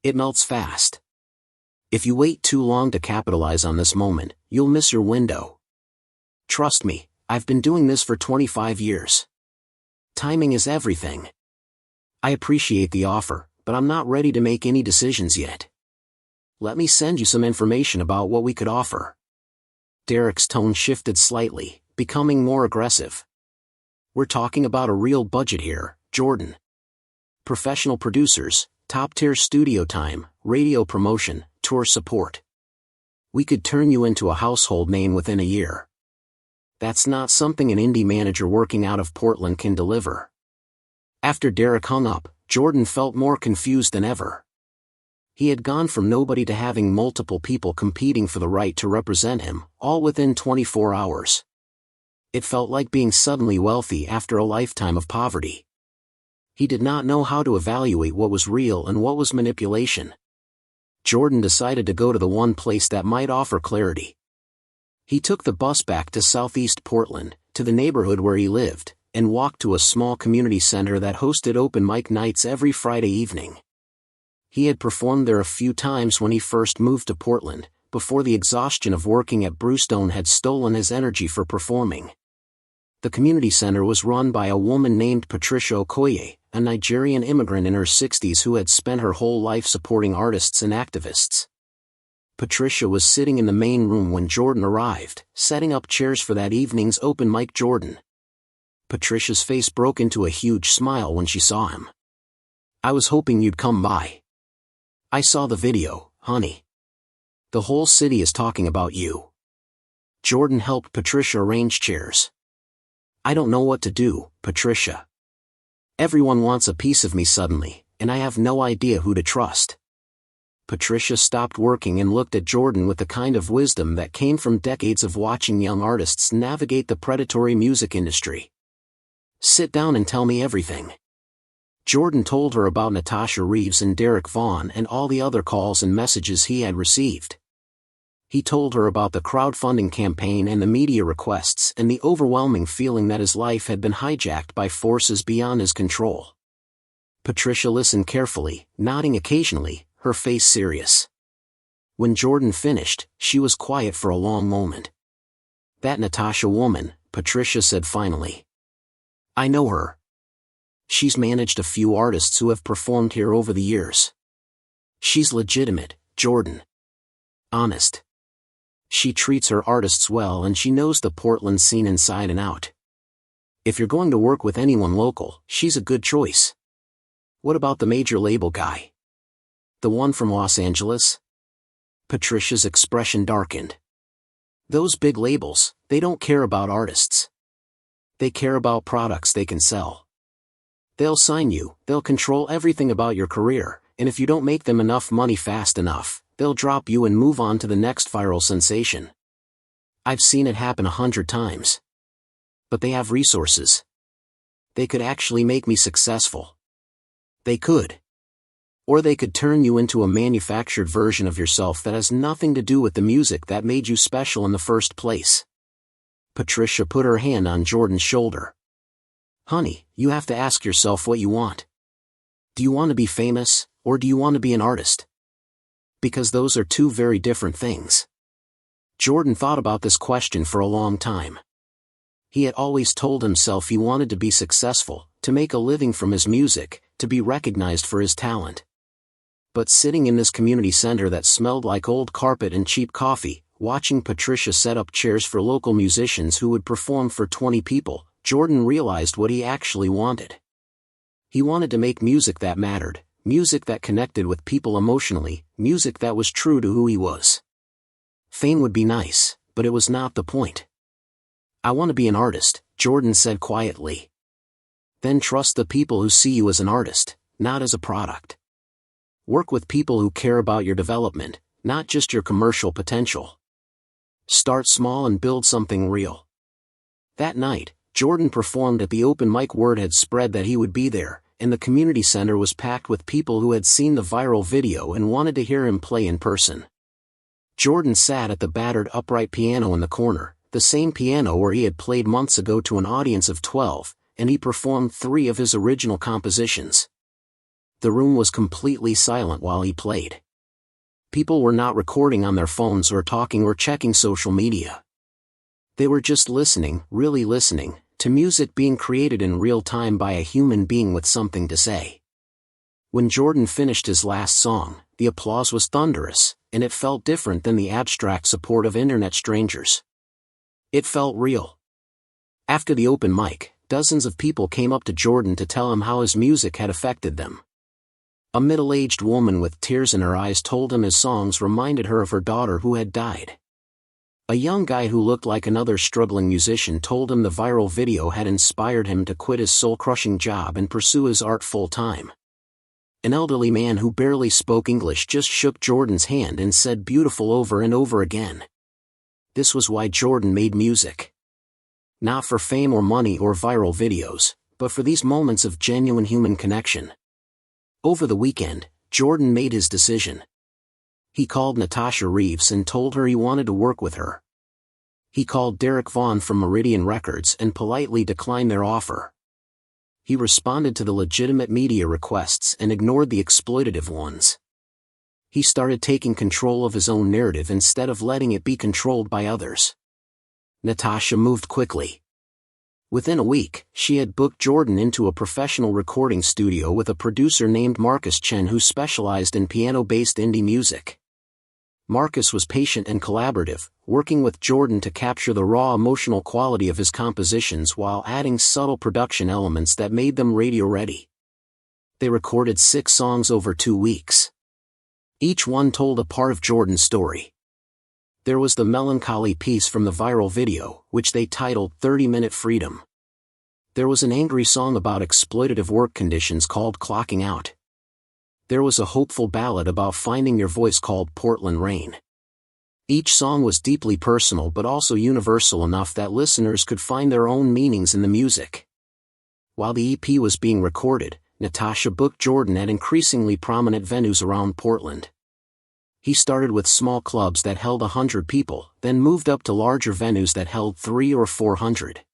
It melts fast. If you wait too long to capitalize on this moment, you'll miss your window. Trust me, I've been doing this for 25 years. Timing is everything. I appreciate the offer, but I'm not ready to make any decisions yet. Let me send you some information about what we could offer. Derek's tone shifted slightly, becoming more aggressive. We're talking about a real budget here, Jordan. Professional producers, top-tier studio time, radio promotion, tour support. We could turn you into a household name within a year. That's not something an indie manager working out of Portland can deliver. After Derek hung up, Jordan felt more confused than ever. He had gone from nobody to having multiple people competing for the right to represent him, all within 24 hours. It felt like being suddenly wealthy after a lifetime of poverty. He did not know how to evaluate what was real and what was manipulation. Jordan decided to go to the one place that might offer clarity. He took the bus back to Southeast Portland, to the neighborhood where he lived, and walked to a small community center that hosted open mic nights every Friday evening. He had performed there a few times when he first moved to Portland, before the exhaustion of working at Brewstone had stolen his energy for performing. The community center was run by a woman named Patricia Okoye, a Nigerian immigrant in her 60s who had spent her whole life supporting artists and activists. Patricia was sitting in the main room when Jordan arrived, setting up chairs for that evening's open mic. Jordan. Patricia's face broke into a huge smile when she saw him. "I was hoping you'd come by. I saw the video, honey. The whole city is talking about you." Jordan helped Patricia arrange chairs. "I don't know what to do, Patricia. Everyone wants a piece of me suddenly, and I have no idea who to trust." Patricia stopped working and looked at Jordan with the kind of wisdom that came from decades of watching young artists navigate the predatory music industry. "Sit down and tell me everything." Jordan told her about Natasha Reeves and Derek Vaughn and all the other calls and messages he had received. He told her about the crowdfunding campaign and the media requests and the overwhelming feeling that his life had been hijacked by forces beyond his control. Patricia listened carefully, nodding occasionally, her face serious. When Jordan finished, she was quiet for a long moment. "That Natasha woman," Patricia said finally. "I know her. She's managed a few artists who have performed here over the years. She's legitimate, Jordan. Honest. She treats her artists well and she knows the Portland scene inside and out. If you're going to work with anyone local, she's a good choice." "What about the major label guy? The one from Los Angeles?" Patricia's expression darkened. "Those big labels, they don't care about artists. They care about products they can sell. They'll sign you, they'll control everything about your career, and if you don't make them enough money fast enough, they'll drop you and move on to the next viral sensation. I've seen it happen 100 times. But they have resources. They could actually make me successful. They could. Or they could turn you into a manufactured version of yourself that has nothing to do with the music that made you special in the first place." Patricia put her hand on Jordan's shoulder. "Honey, you have to ask yourself what you want. Do you want to be famous, or do you want to be an artist? Because those are two very different things." Jordan thought about this question for a long time. He had always told himself he wanted to be successful, to make a living from his music, to be recognized for his talent. But sitting in this community center that smelled like old carpet and cheap coffee, watching Patricia set up chairs for local musicians who would perform for 20 people, Jordan realized what he actually wanted. He wanted to make music that mattered, music that connected with people emotionally, music that was true to who he was. Fame would be nice, but it was not the point. "I want to be an artist," Jordan said quietly. "Then trust the people who see you as an artist, not as a product. Work with people who care about your development, not just your commercial potential. Start small and build something real." That night, Jordan performed at the open mic. Word had spread that he would be there, and the community center was packed with people who had seen the viral video and wanted to hear him play in person. Jordan sat at the battered upright piano in the corner, the same piano where he had played months ago to an audience of 12, and he performed 3 of his original compositions. The room was completely silent while he played. People were not recording on their phones or talking or checking social media. They were just listening, really listening, to music being created in real time by a human being with something to say. When Jordan finished his last song, the applause was thunderous, and it felt different than the abstract support of internet strangers. It felt real. After the open mic, dozens of people came up to Jordan to tell him how his music had affected them. A middle-aged woman with tears in her eyes told him his songs reminded her of her daughter who had died. A young guy who looked like another struggling musician told him the viral video had inspired him to quit his soul-crushing job and pursue his art full-time. An elderly man who barely spoke English just shook Jordan's hand and said beautiful over and over again. This was why Jordan made music. Not for fame or money or viral videos, but for these moments of genuine human connection. Over the weekend, Jordan made his decision. He called Natasha Reeves and told her he wanted to work with her. He called Derek Vaughn from Meridian Records and politely declined their offer. He responded to the legitimate media requests and ignored the exploitative ones. He started taking control of his own narrative instead of letting it be controlled by others. Natasha moved quickly. Within a week, she had booked Jordan into a professional recording studio with a producer named Marcus Chen who specialized in piano-based indie music. Marcus was patient and collaborative, working with Jordan to capture the raw emotional quality of his compositions while adding subtle production elements that made them radio-ready. They recorded 6 songs over 2 weeks. Each one told a part of Jordan's story. There was the melancholy piece from the viral video, which they titled 30-Minute Freedom. There was an angry song about exploitative work conditions called Clocking Out. There was a hopeful ballad about finding your voice called Portland Rain. Each song was deeply personal but also universal enough that listeners could find their own meanings in the music. While the EP was being recorded, Natasha booked Jordan at increasingly prominent venues around Portland. He started with small clubs that held 100 people, then moved up to larger venues that held 300 or 400.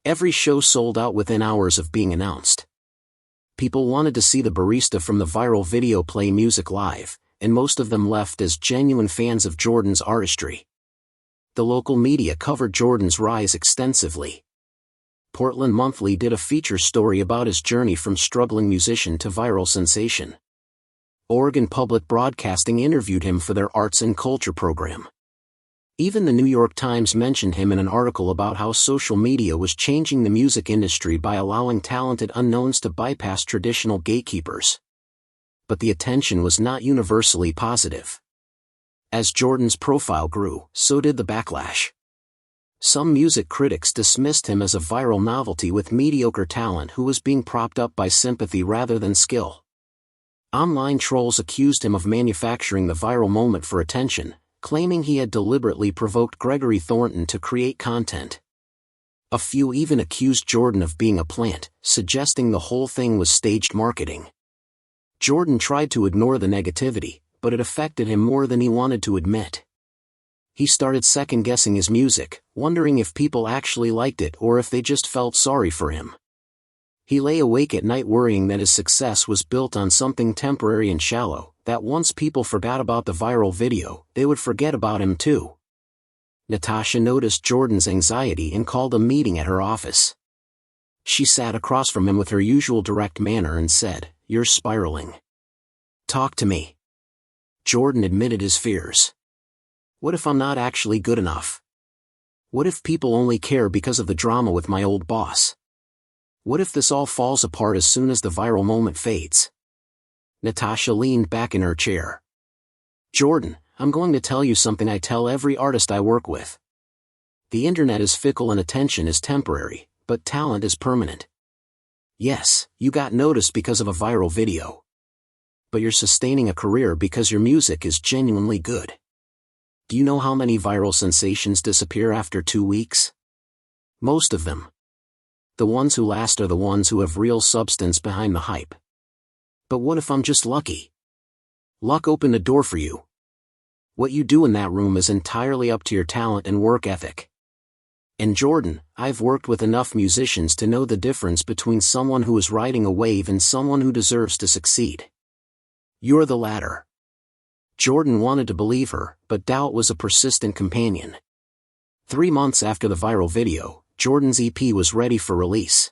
Every show sold out within hours of being announced. People wanted to see the Barista from the viral video play music live, and most of them left as genuine fans of Jordan's artistry. The local media covered Jordan's rise extensively. Portland Monthly did a feature story about his journey from struggling musician to viral sensation. Oregon Public Broadcasting interviewed him for their arts and culture program. Even the New York Times mentioned him in an article about how social media was changing the music industry by allowing talented unknowns to bypass traditional gatekeepers. But the attention was not universally positive. As Jordan's profile grew, so did the backlash. Some music critics dismissed him as a viral novelty with mediocre talent who was being propped up by sympathy rather than skill. Online trolls accused him of manufacturing the viral moment for attention, claiming he had deliberately provoked Gregory Thornton to create content. A few even accused Jordan of being a plant, suggesting the whole thing was staged marketing. Jordan tried to ignore the negativity, but it affected him more than he wanted to admit. He started second-guessing his music, wondering if people actually liked it or if they just felt sorry for him. He lay awake at night worrying that his success was built on something temporary and shallow, that once people forgot about the viral video, they would forget about him too. Natasha noticed Jordan's anxiety and called a meeting at her office. She sat across from him with her usual direct manner and said, "You're spiraling. Talk to me." Jordan admitted his fears. What if I'm not actually good enough? What if people only care because of the drama with my old boss? What if this all falls apart as soon as the viral moment fades? Natasha leaned back in her chair. Jordan, I'm going to tell you something I tell every artist I work with. The internet is fickle and attention is temporary, but talent is permanent. Yes, you got noticed because of a viral video. But you're sustaining a career because your music is genuinely good. Do you know how many viral sensations disappear after 2 weeks? Most of them. The ones who last are the ones who have real substance behind the hype. But what if I'm just lucky? Luck opened a door for you. What you do in that room is entirely up to your talent and work ethic. And Jordan, I've worked with enough musicians to know the difference between someone who is riding a wave and someone who deserves to succeed. You're the latter. Jordan wanted to believe her, but doubt was a persistent companion. 3 months after the viral video, Jordan's EP was ready for release.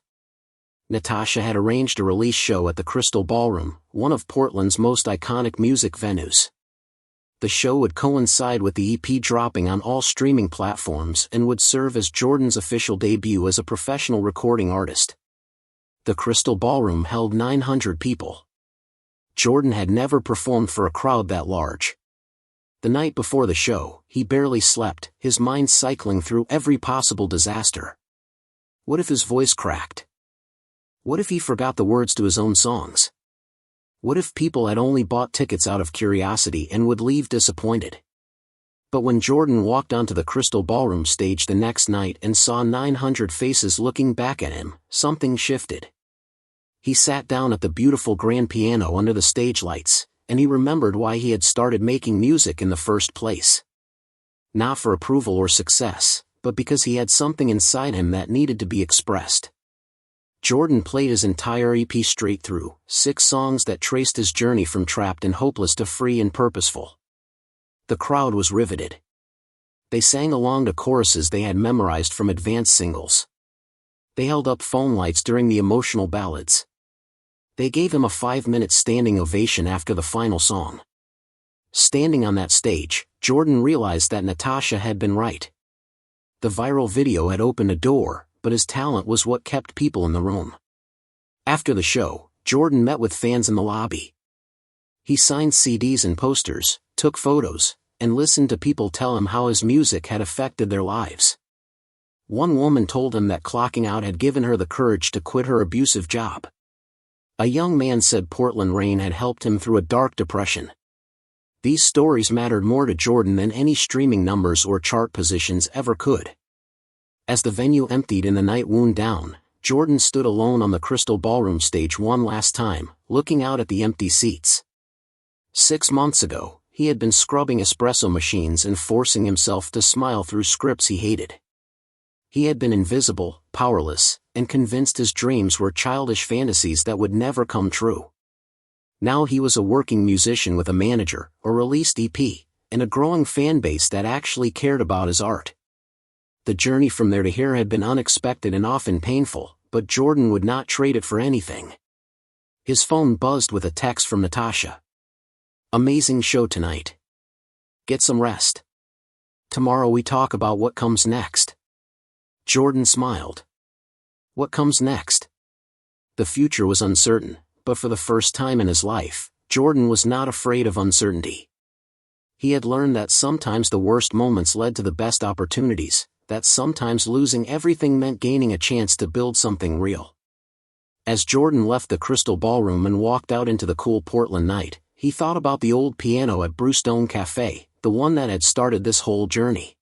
Natasha had arranged a release show at the Crystal Ballroom, one of Portland's most iconic music venues. The show would coincide with the EP dropping on all streaming platforms and would serve as Jordan's official debut as a professional recording artist. The Crystal Ballroom held 900 people. Jordan had never performed for a crowd that large. The night before the show, he barely slept, his mind cycling through every possible disaster. What if his voice cracked? What if he forgot the words to his own songs? What if people had only bought tickets out of curiosity and would leave disappointed? But when Jordan walked onto the Crystal Ballroom stage the next night and saw 900 faces looking back at him, something shifted. He sat down at the beautiful grand piano under the stage lights, and he remembered why he had started making music in the first place. Not for approval or success, but because he had something inside him that needed to be expressed. Jordan played his entire EP straight through, 6 songs that traced his journey from trapped and hopeless to free and purposeful. The crowd was riveted. They sang along to choruses they had memorized from advanced singles. They held up phone lights during the emotional ballads. They gave him a 5-minute standing ovation after the final song. Standing on that stage, Jordan realized that Natasha had been right. The viral video had opened a door, but his talent was what kept people in the room. After the show, Jordan met with fans in the lobby. He signed CDs and posters, took photos, and listened to people tell him how his music had affected their lives. One woman told him that clocking out had given her the courage to quit her abusive job. A young man said Portland rain had helped him through a dark depression. These stories mattered more to Jordan than any streaming numbers or chart positions ever could. As the venue emptied and the night wound down, Jordan stood alone on the Crystal Ballroom stage one last time, looking out at the empty seats. 6 months ago, he had been scrubbing espresso machines and forcing himself to smile through scripts he hated. He had been invisible, powerless, and convinced his dreams were childish fantasies that would never come true. Now he was a working musician with a manager, a released EP, and a growing fan base that actually cared about his art. The journey from there to here had been unexpected and often painful, but Jordan would not trade it for anything. His phone buzzed with a text from Natasha. "Amazing show tonight. Get some rest. Tomorrow we talk about what comes next." Jordan smiled. What comes next? The future was uncertain, but for the first time in his life, Jordan was not afraid of uncertainty. He had learned that sometimes the worst moments led to the best opportunities, that sometimes losing everything meant gaining a chance to build something real. As Jordan left the Crystal Ballroom and walked out into the cool Portland night, he thought about the old piano at Brewstone Café, the one that had started this whole journey.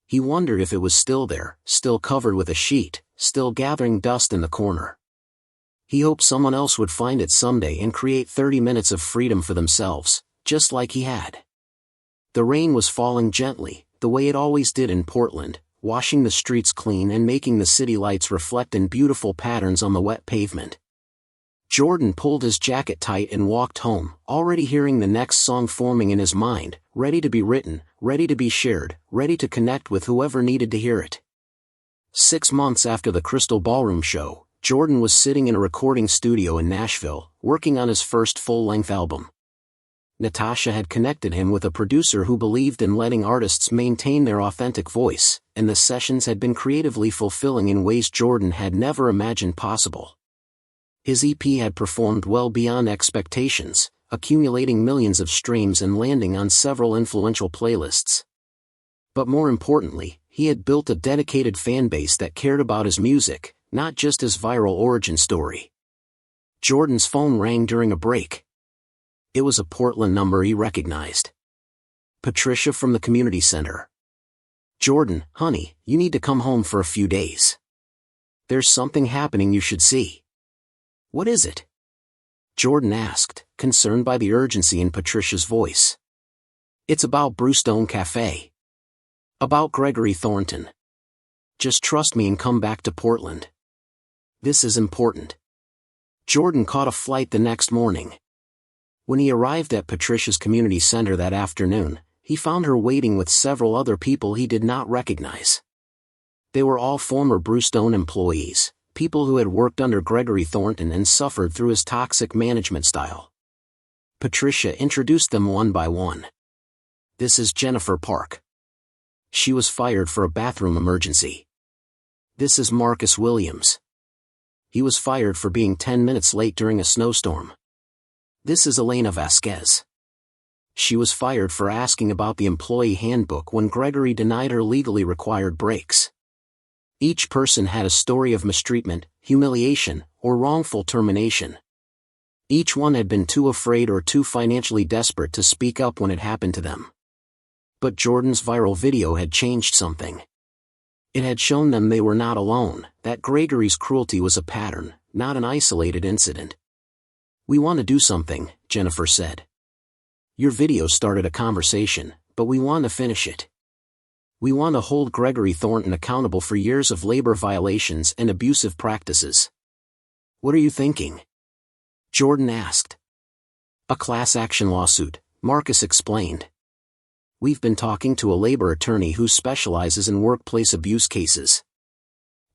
He wondered if it was still there, still covered with a sheet, still gathering dust in the corner. He hoped someone else would find it someday and create 30 minutes of freedom for themselves, just like he had. The rain was falling gently, the way it always did in Portland, washing the streets clean and making the city lights reflect in beautiful patterns on the wet pavement. Jordan pulled his jacket tight and walked home, already hearing the next song forming in his mind, ready to be written, ready to be shared, ready to connect with whoever needed to hear it. 6 months after the Crystal Ballroom show, Jordan was sitting in a recording studio in Nashville, working on his first full-length album. Natasha had connected him with a producer who believed in letting artists maintain their authentic voice, and the sessions had been creatively fulfilling in ways Jordan had never imagined possible. His EP had performed well beyond expectations, accumulating millions of streams and landing on several influential playlists. But more importantly, he had built a dedicated fan base that cared about his music, not just his viral origin story. Jordan's phone rang during a break. It was a Portland number he recognized. Patricia from the community center. "Jordan, honey, you need to come home for a few days. There's something happening you should see." "What is it?" Jordan asked, concerned by the urgency in Patricia's voice. "It's about Brewstone Café. About Gregory Thornton. Just trust me and come back to Portland. This is important." Jordan caught a flight the next morning. When he arrived at Patricia's community center that afternoon, he found her waiting with several other people he did not recognize. They were all former Brewstone employees, people who had worked under Gregory Thornton and suffered through his toxic management style. Patricia introduced them one by one. "This is Jennifer Park. She was fired for a bathroom emergency. This is Marcus Williams. He was fired for being 10 minutes late during a snowstorm. This is Elena Vasquez. She was fired for asking about the employee handbook when Gregory denied her legally required breaks." Each person had a story of mistreatment, humiliation, or wrongful termination. Each one had been too afraid or too financially desperate to speak up when it happened to them. But Jordan's viral video had changed something. It had shown them they were not alone, that Gregory's cruelty was a pattern, not an isolated incident. "We want to do something," Jennifer said. "Your video started a conversation, but we want to finish it. We want to hold Gregory Thornton accountable for years of labor violations and abusive practices." "What are you thinking?" Jordan asked. "A class action lawsuit," Marcus explained. "We've been talking to a labor attorney who specializes in workplace abuse cases.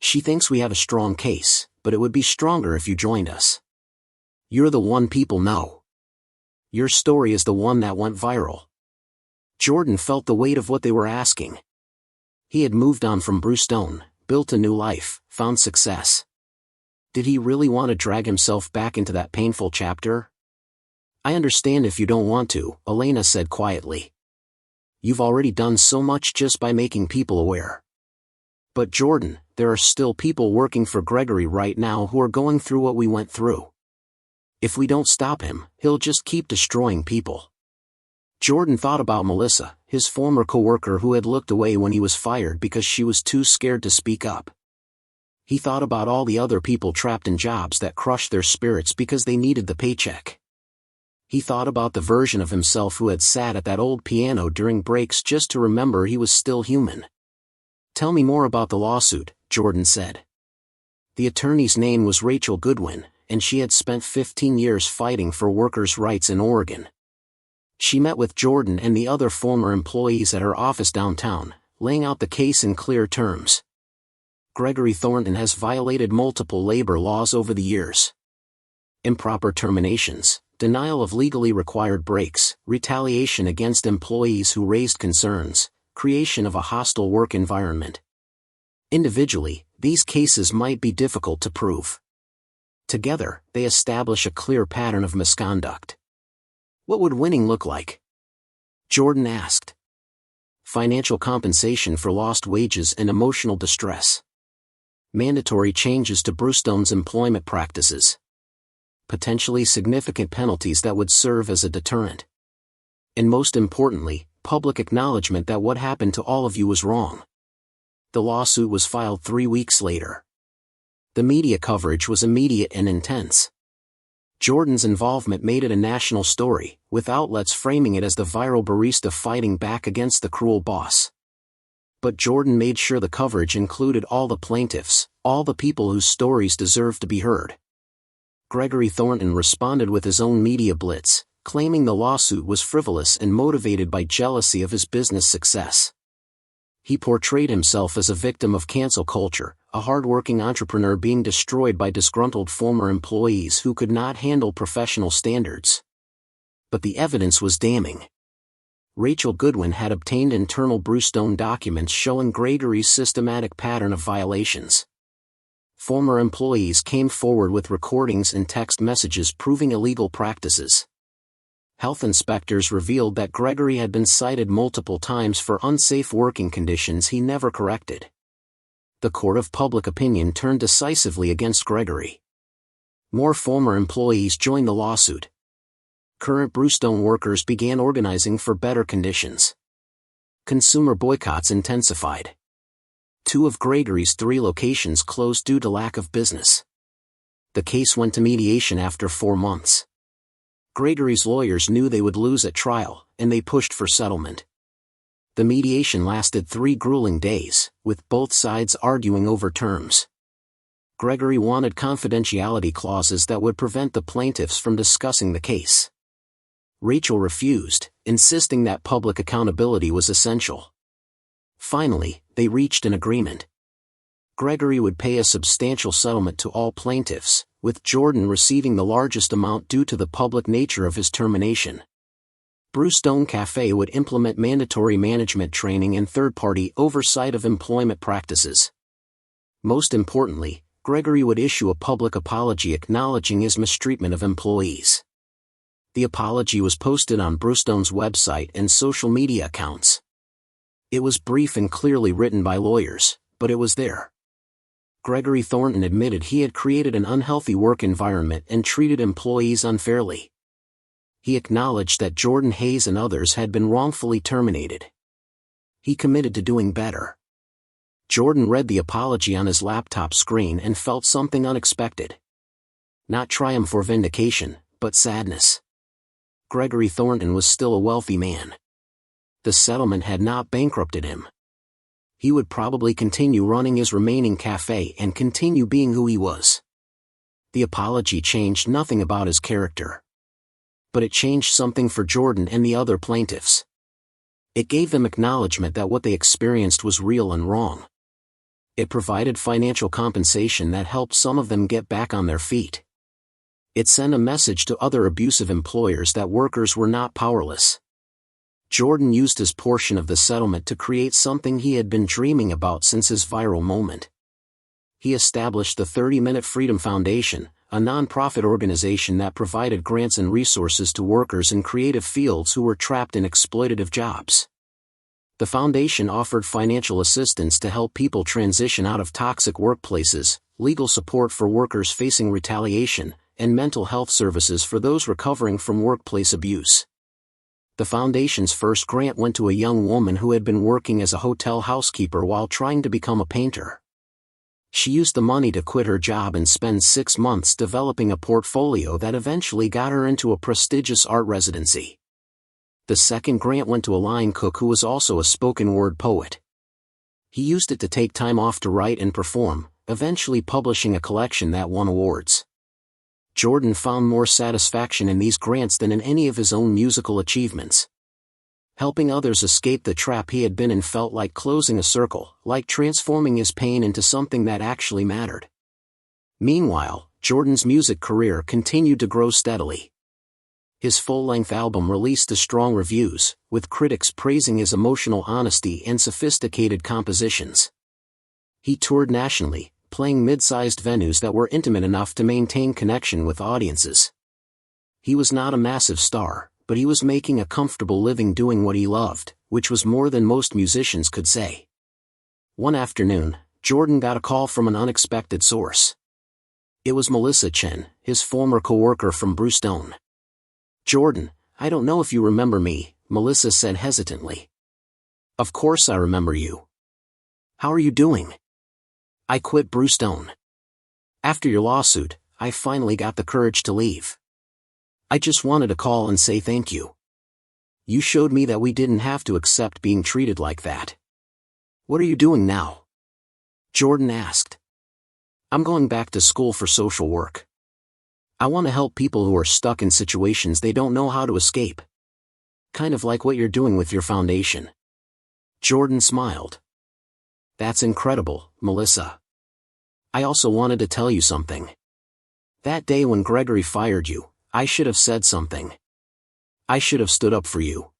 She thinks we have a strong case, but it would be stronger if you joined us. You're the one people know. Your story is the one that went viral." Jordan felt the weight of what they were asking. He had moved on from Brewstone, built a new life, found success. Did he really want to drag himself back into that painful chapter? "I understand if you don't want to," Elena said quietly. "You've already done so much just by making people aware." "But Jordan, there are still people working for Gregory right now who are going through what we went through. If we don't stop him, he'll just keep destroying people." Jordan thought about Melissa, his former coworker who had looked away when he was fired because she was too scared to speak up. He thought about all the other people trapped in jobs that crushed their spirits because they needed the paycheck. He thought about the version of himself who had sat at that old piano during breaks just to remember he was still human. "Tell me more about the lawsuit," Jordan said. The attorney's name was Rachel Goodwin, and she had spent 15 years fighting for workers' rights in Oregon. She met with Jordan and the other former employees at her office downtown, laying out the case in clear terms. "Gregory Thornton has violated multiple labor laws over the years. Improper terminations, denial of legally required breaks, retaliation against employees who raised concerns, creation of a hostile work environment. Individually, these cases might be difficult to prove. Together, they establish a clear pattern of misconduct." "What would winning look like?" Jordan asked. "Financial compensation for lost wages and emotional distress. Mandatory changes to Brewstone's employment practices. Potentially significant penalties that would serve as a deterrent. And most importantly, public acknowledgement that what happened to all of you was wrong." The lawsuit was filed 3 weeks later. The media coverage was immediate and intense. Jordan's involvement made it a national story, with outlets framing it as the viral barista fighting back against the cruel boss. But Jordan made sure the coverage included all the plaintiffs, all the people whose stories deserved to be heard. Gregory Thornton responded with his own media blitz, claiming the lawsuit was frivolous and motivated by jealousy of his business success. He portrayed himself as a victim of cancel culture, a hard-working entrepreneur being destroyed by disgruntled former employees who could not handle professional standards. But the evidence was damning. Rachel Goodwin had obtained internal Brewstone documents showing Gregory's systematic pattern of violations. Former employees came forward with recordings and text messages proving illegal practices. Health inspectors revealed that Gregory had been cited multiple times for unsafe working conditions he never corrected. The court of public opinion turned decisively against Gregory. More former employees joined the lawsuit. Current Brewstone workers began organizing for better conditions. Consumer boycotts intensified. 2 of Gregory's 3 locations closed due to lack of business. The case went to mediation after 4 months. Gregory's lawyers knew they would lose at trial, and they pushed for settlement. The mediation lasted 3 grueling days, with both sides arguing over terms. Gregory wanted confidentiality clauses that would prevent the plaintiffs from discussing the case. Rachel refused, insisting that public accountability was essential. Finally, they reached an agreement. Gregory would pay a substantial settlement to all plaintiffs, with Jordan receiving the largest amount due to the public nature of his termination. Brewstone Café would implement mandatory management training and third-party oversight of employment practices. Most importantly, Gregory would issue a public apology acknowledging his mistreatment of employees. The apology was posted on Brewstone's website and social media accounts. It was brief and clearly written by lawyers, but it was there. Gregory Thornton admitted he had created an unhealthy work environment and treated employees unfairly. He acknowledged that Jordan Hayes and others had been wrongfully terminated. He committed to doing better. Jordan read the apology on his laptop screen and felt something unexpected. Not triumph or vindication, but sadness. Gregory Thornton was still a wealthy man. The settlement had not bankrupted him. He would probably continue running his remaining cafe and continue being who he was. The apology changed nothing about his character. But it changed something for Jordan and the other plaintiffs. It gave them acknowledgement that what they experienced was real and wrong. It provided financial compensation that helped some of them get back on their feet. It sent a message to other abusive employers that workers were not powerless. Jordan used his portion of the settlement to create something he had been dreaming about since his viral moment. He established the 30-Minute Freedom Foundation, a non-profit organization that provided grants and resources to workers in creative fields who were trapped in exploitative jobs. The foundation offered financial assistance to help people transition out of toxic workplaces, legal support for workers facing retaliation, and mental health services for those recovering from workplace abuse. The foundation's first grant went to a young woman who had been working as a hotel housekeeper while trying to become a painter. She used the money to quit her job and spend 6 months developing a portfolio that eventually got her into a prestigious art residency. The second grant went to a line cook who was also a spoken-word poet. He used it to take time off to write and perform, eventually publishing a collection that won awards. Jordan found more satisfaction in these grants than in any of his own musical achievements. Helping others escape the trap he had been in felt like closing a circle, like transforming his pain into something that actually mattered. Meanwhile, Jordan's music career continued to grow steadily. His full-length album released to strong reviews, with critics praising his emotional honesty and sophisticated compositions. He toured nationally, playing mid-sized venues that were intimate enough to maintain connection with audiences. He was not a massive star, but he was making a comfortable living doing what he loved, which was more than most musicians could say. One afternoon, Jordan got a call from an unexpected source. It was Melissa Chen, his former co-worker from Brewstone. "Jordan, I don't know if you remember me," Melissa said hesitantly. "Of course I remember you. How are you doing?" "I quit Brewstone. After your lawsuit, I finally got the courage to leave. I just wanted to call and say thank you. You showed me that we didn't have to accept being treated like that." "What are you doing now?" Jordan asked. "I'm going back to school for social work. I want to help people who are stuck in situations they don't know how to escape. Kind of like what you're doing with your foundation." Jordan smiled. "That's incredible, Melissa. I also wanted to tell you something. That day when Gregory fired you, I should have said something. I should have stood up for you.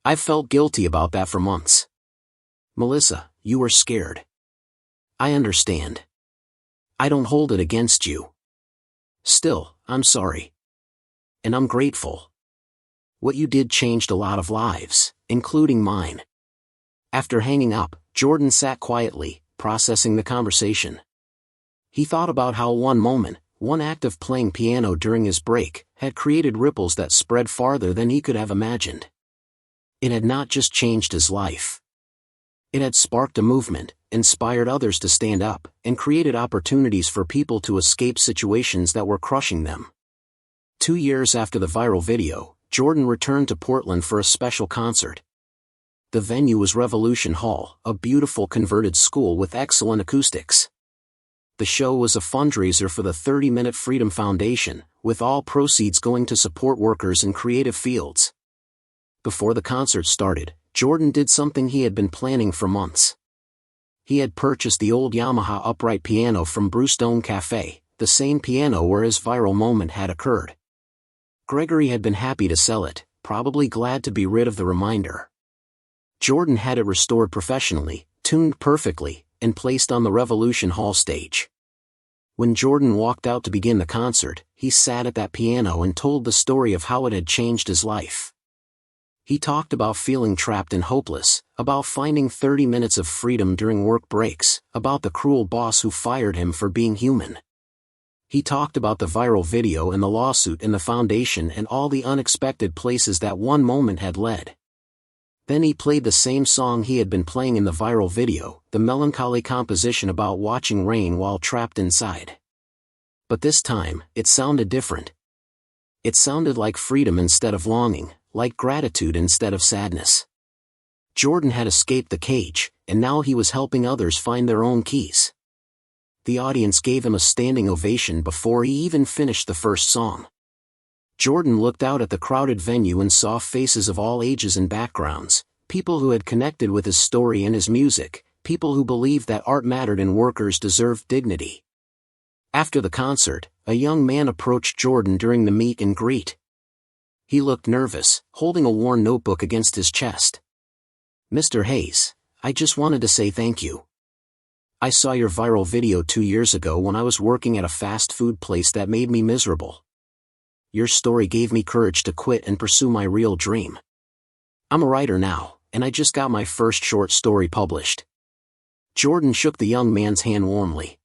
I've felt guilty about that for months. Melissa, you were scared. I understand. I don't hold it against you. Still, I'm sorry. And I'm grateful. What you did changed a lot of lives, including mine." After hanging up, Jordan sat quietly, processing the conversation. He thought about how one moment, one act of playing piano during his break, had created ripples that spread farther than he could have imagined. It had not just changed his life. It had sparked a movement, inspired others to stand up, and created opportunities for people to escape situations that were crushing them. 2 years after the viral video, Jordan returned to Portland for a special concert. The venue was Revolution Hall, a beautiful converted school with excellent acoustics. The show was a fundraiser for the 30-Minute Freedom Foundation, with all proceeds going to support workers in creative fields. Before the concert started, Jordan did something he had been planning for months. He had purchased the old Yamaha upright piano from Brewstone Café, the same piano where his viral moment had occurred. Gregory had been happy to sell it, probably glad to be rid of the reminder. Jordan had it restored professionally, tuned perfectly, and placed on the Revolution Hall stage. When Jordan walked out to begin the concert, he sat at that piano and told the story of how it had changed his life. He talked about feeling trapped and hopeless, about finding 30 minutes of freedom during work breaks, about the cruel boss who fired him for being human. He talked about the viral video and the lawsuit and the foundation and all the unexpected places that one moment had led. Then he played the same song he had been playing in the viral video, the melancholy composition about watching rain while trapped inside. But this time, it sounded different. It sounded like freedom instead of longing, like gratitude instead of sadness. Jordan had escaped the cage, and now he was helping others find their own keys. The audience gave him a standing ovation before he even finished the first song. Jordan looked out at the crowded venue and saw faces of all ages and backgrounds, people who had connected with his story and his music, people who believed that art mattered and workers deserved dignity. After the concert, a young man approached Jordan during the meet and greet. He looked nervous, holding a worn notebook against his chest. "Mr. Hayes, I just wanted to say thank you. I saw your viral video 2 years ago when I was working at a fast food place that made me miserable. Your story gave me courage to quit and pursue my real dream. I'm a writer now, and I just got my first short story published." Jordan shook the young man's hand warmly.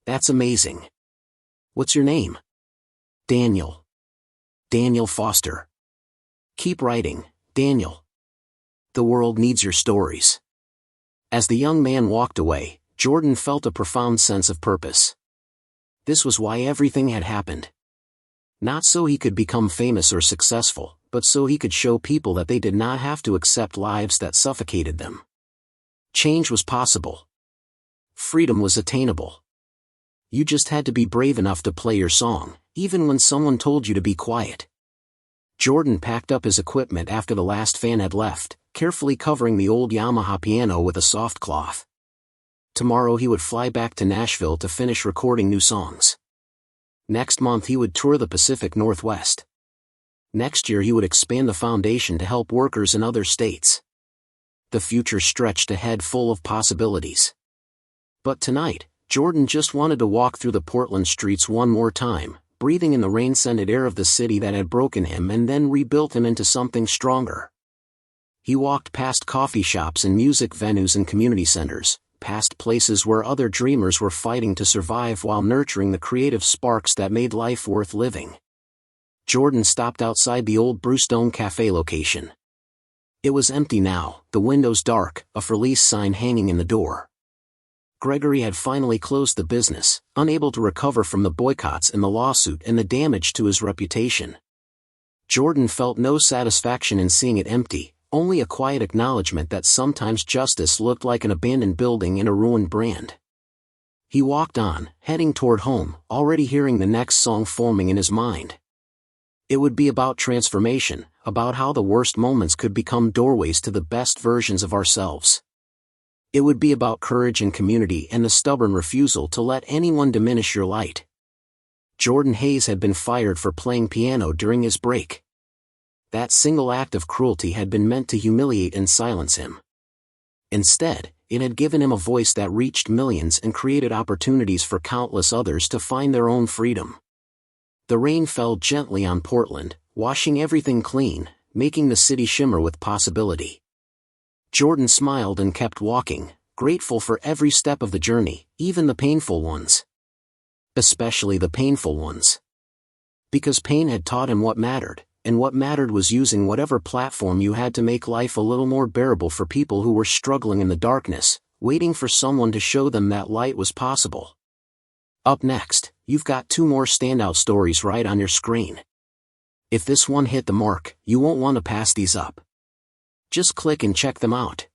"That's amazing. What's your name?" "Daniel. Daniel Foster. Keep writing, Daniel. The world needs your stories." As the young man walked away, Jordan felt a profound sense of purpose. This was why everything had happened. Not so he could become famous or successful, but so he could show people that they did not have to accept lives that suffocated them. Change was possible. Freedom was attainable. You just had to be brave enough to play your song, even when someone told you to be quiet. Jordan packed up his equipment after the last fan had left, carefully covering the old Yamaha piano with a soft cloth. Tomorrow he would fly back to Nashville to finish recording new songs. Next month he would tour the Pacific Northwest. Next year he would expand the foundation to help workers in other states. The future stretched ahead full of possibilities. But tonight, Jordan just wanted to walk through the Portland streets one more time, breathing in the rain-scented air of the city that had broken him and then rebuilt him into something stronger. He walked past coffee shops and music venues and community centers, past places where other dreamers were fighting to survive while nurturing the creative sparks that made life worth living. Jordan stopped outside the old Brewstone Café location. It was empty now, the windows dark, a for lease sign hanging in the door. Gregory had finally closed the business, unable to recover from the boycotts and the lawsuit and the damage to his reputation. Jordan felt no satisfaction in seeing it empty, only a quiet acknowledgement that sometimes justice looked like an abandoned building in a ruined brand. He walked on, heading toward home, already hearing the next song forming in his mind. It would be about transformation, about how the worst moments could become doorways to the best versions of ourselves. It would be about courage and community and the stubborn refusal to let anyone diminish your light. Jordan Hayes had been fired for playing piano during his break. That single act of cruelty had been meant to humiliate and silence him. Instead, it had given him a voice that reached millions and created opportunities for countless others to find their own freedom. The rain fell gently on Portland, washing everything clean, making the city shimmer with possibility. Jordan smiled and kept walking, grateful for every step of the journey, even the painful ones. Especially the painful ones. Because pain had taught him what mattered, and what mattered was using whatever platform you had to make life a little more bearable for people who were struggling in the darkness, waiting for someone to show them that light was possible. Up next, you've got 2 more standout stories right on your screen. If this one hit the mark, you won't want to pass these up. Just click and check them out.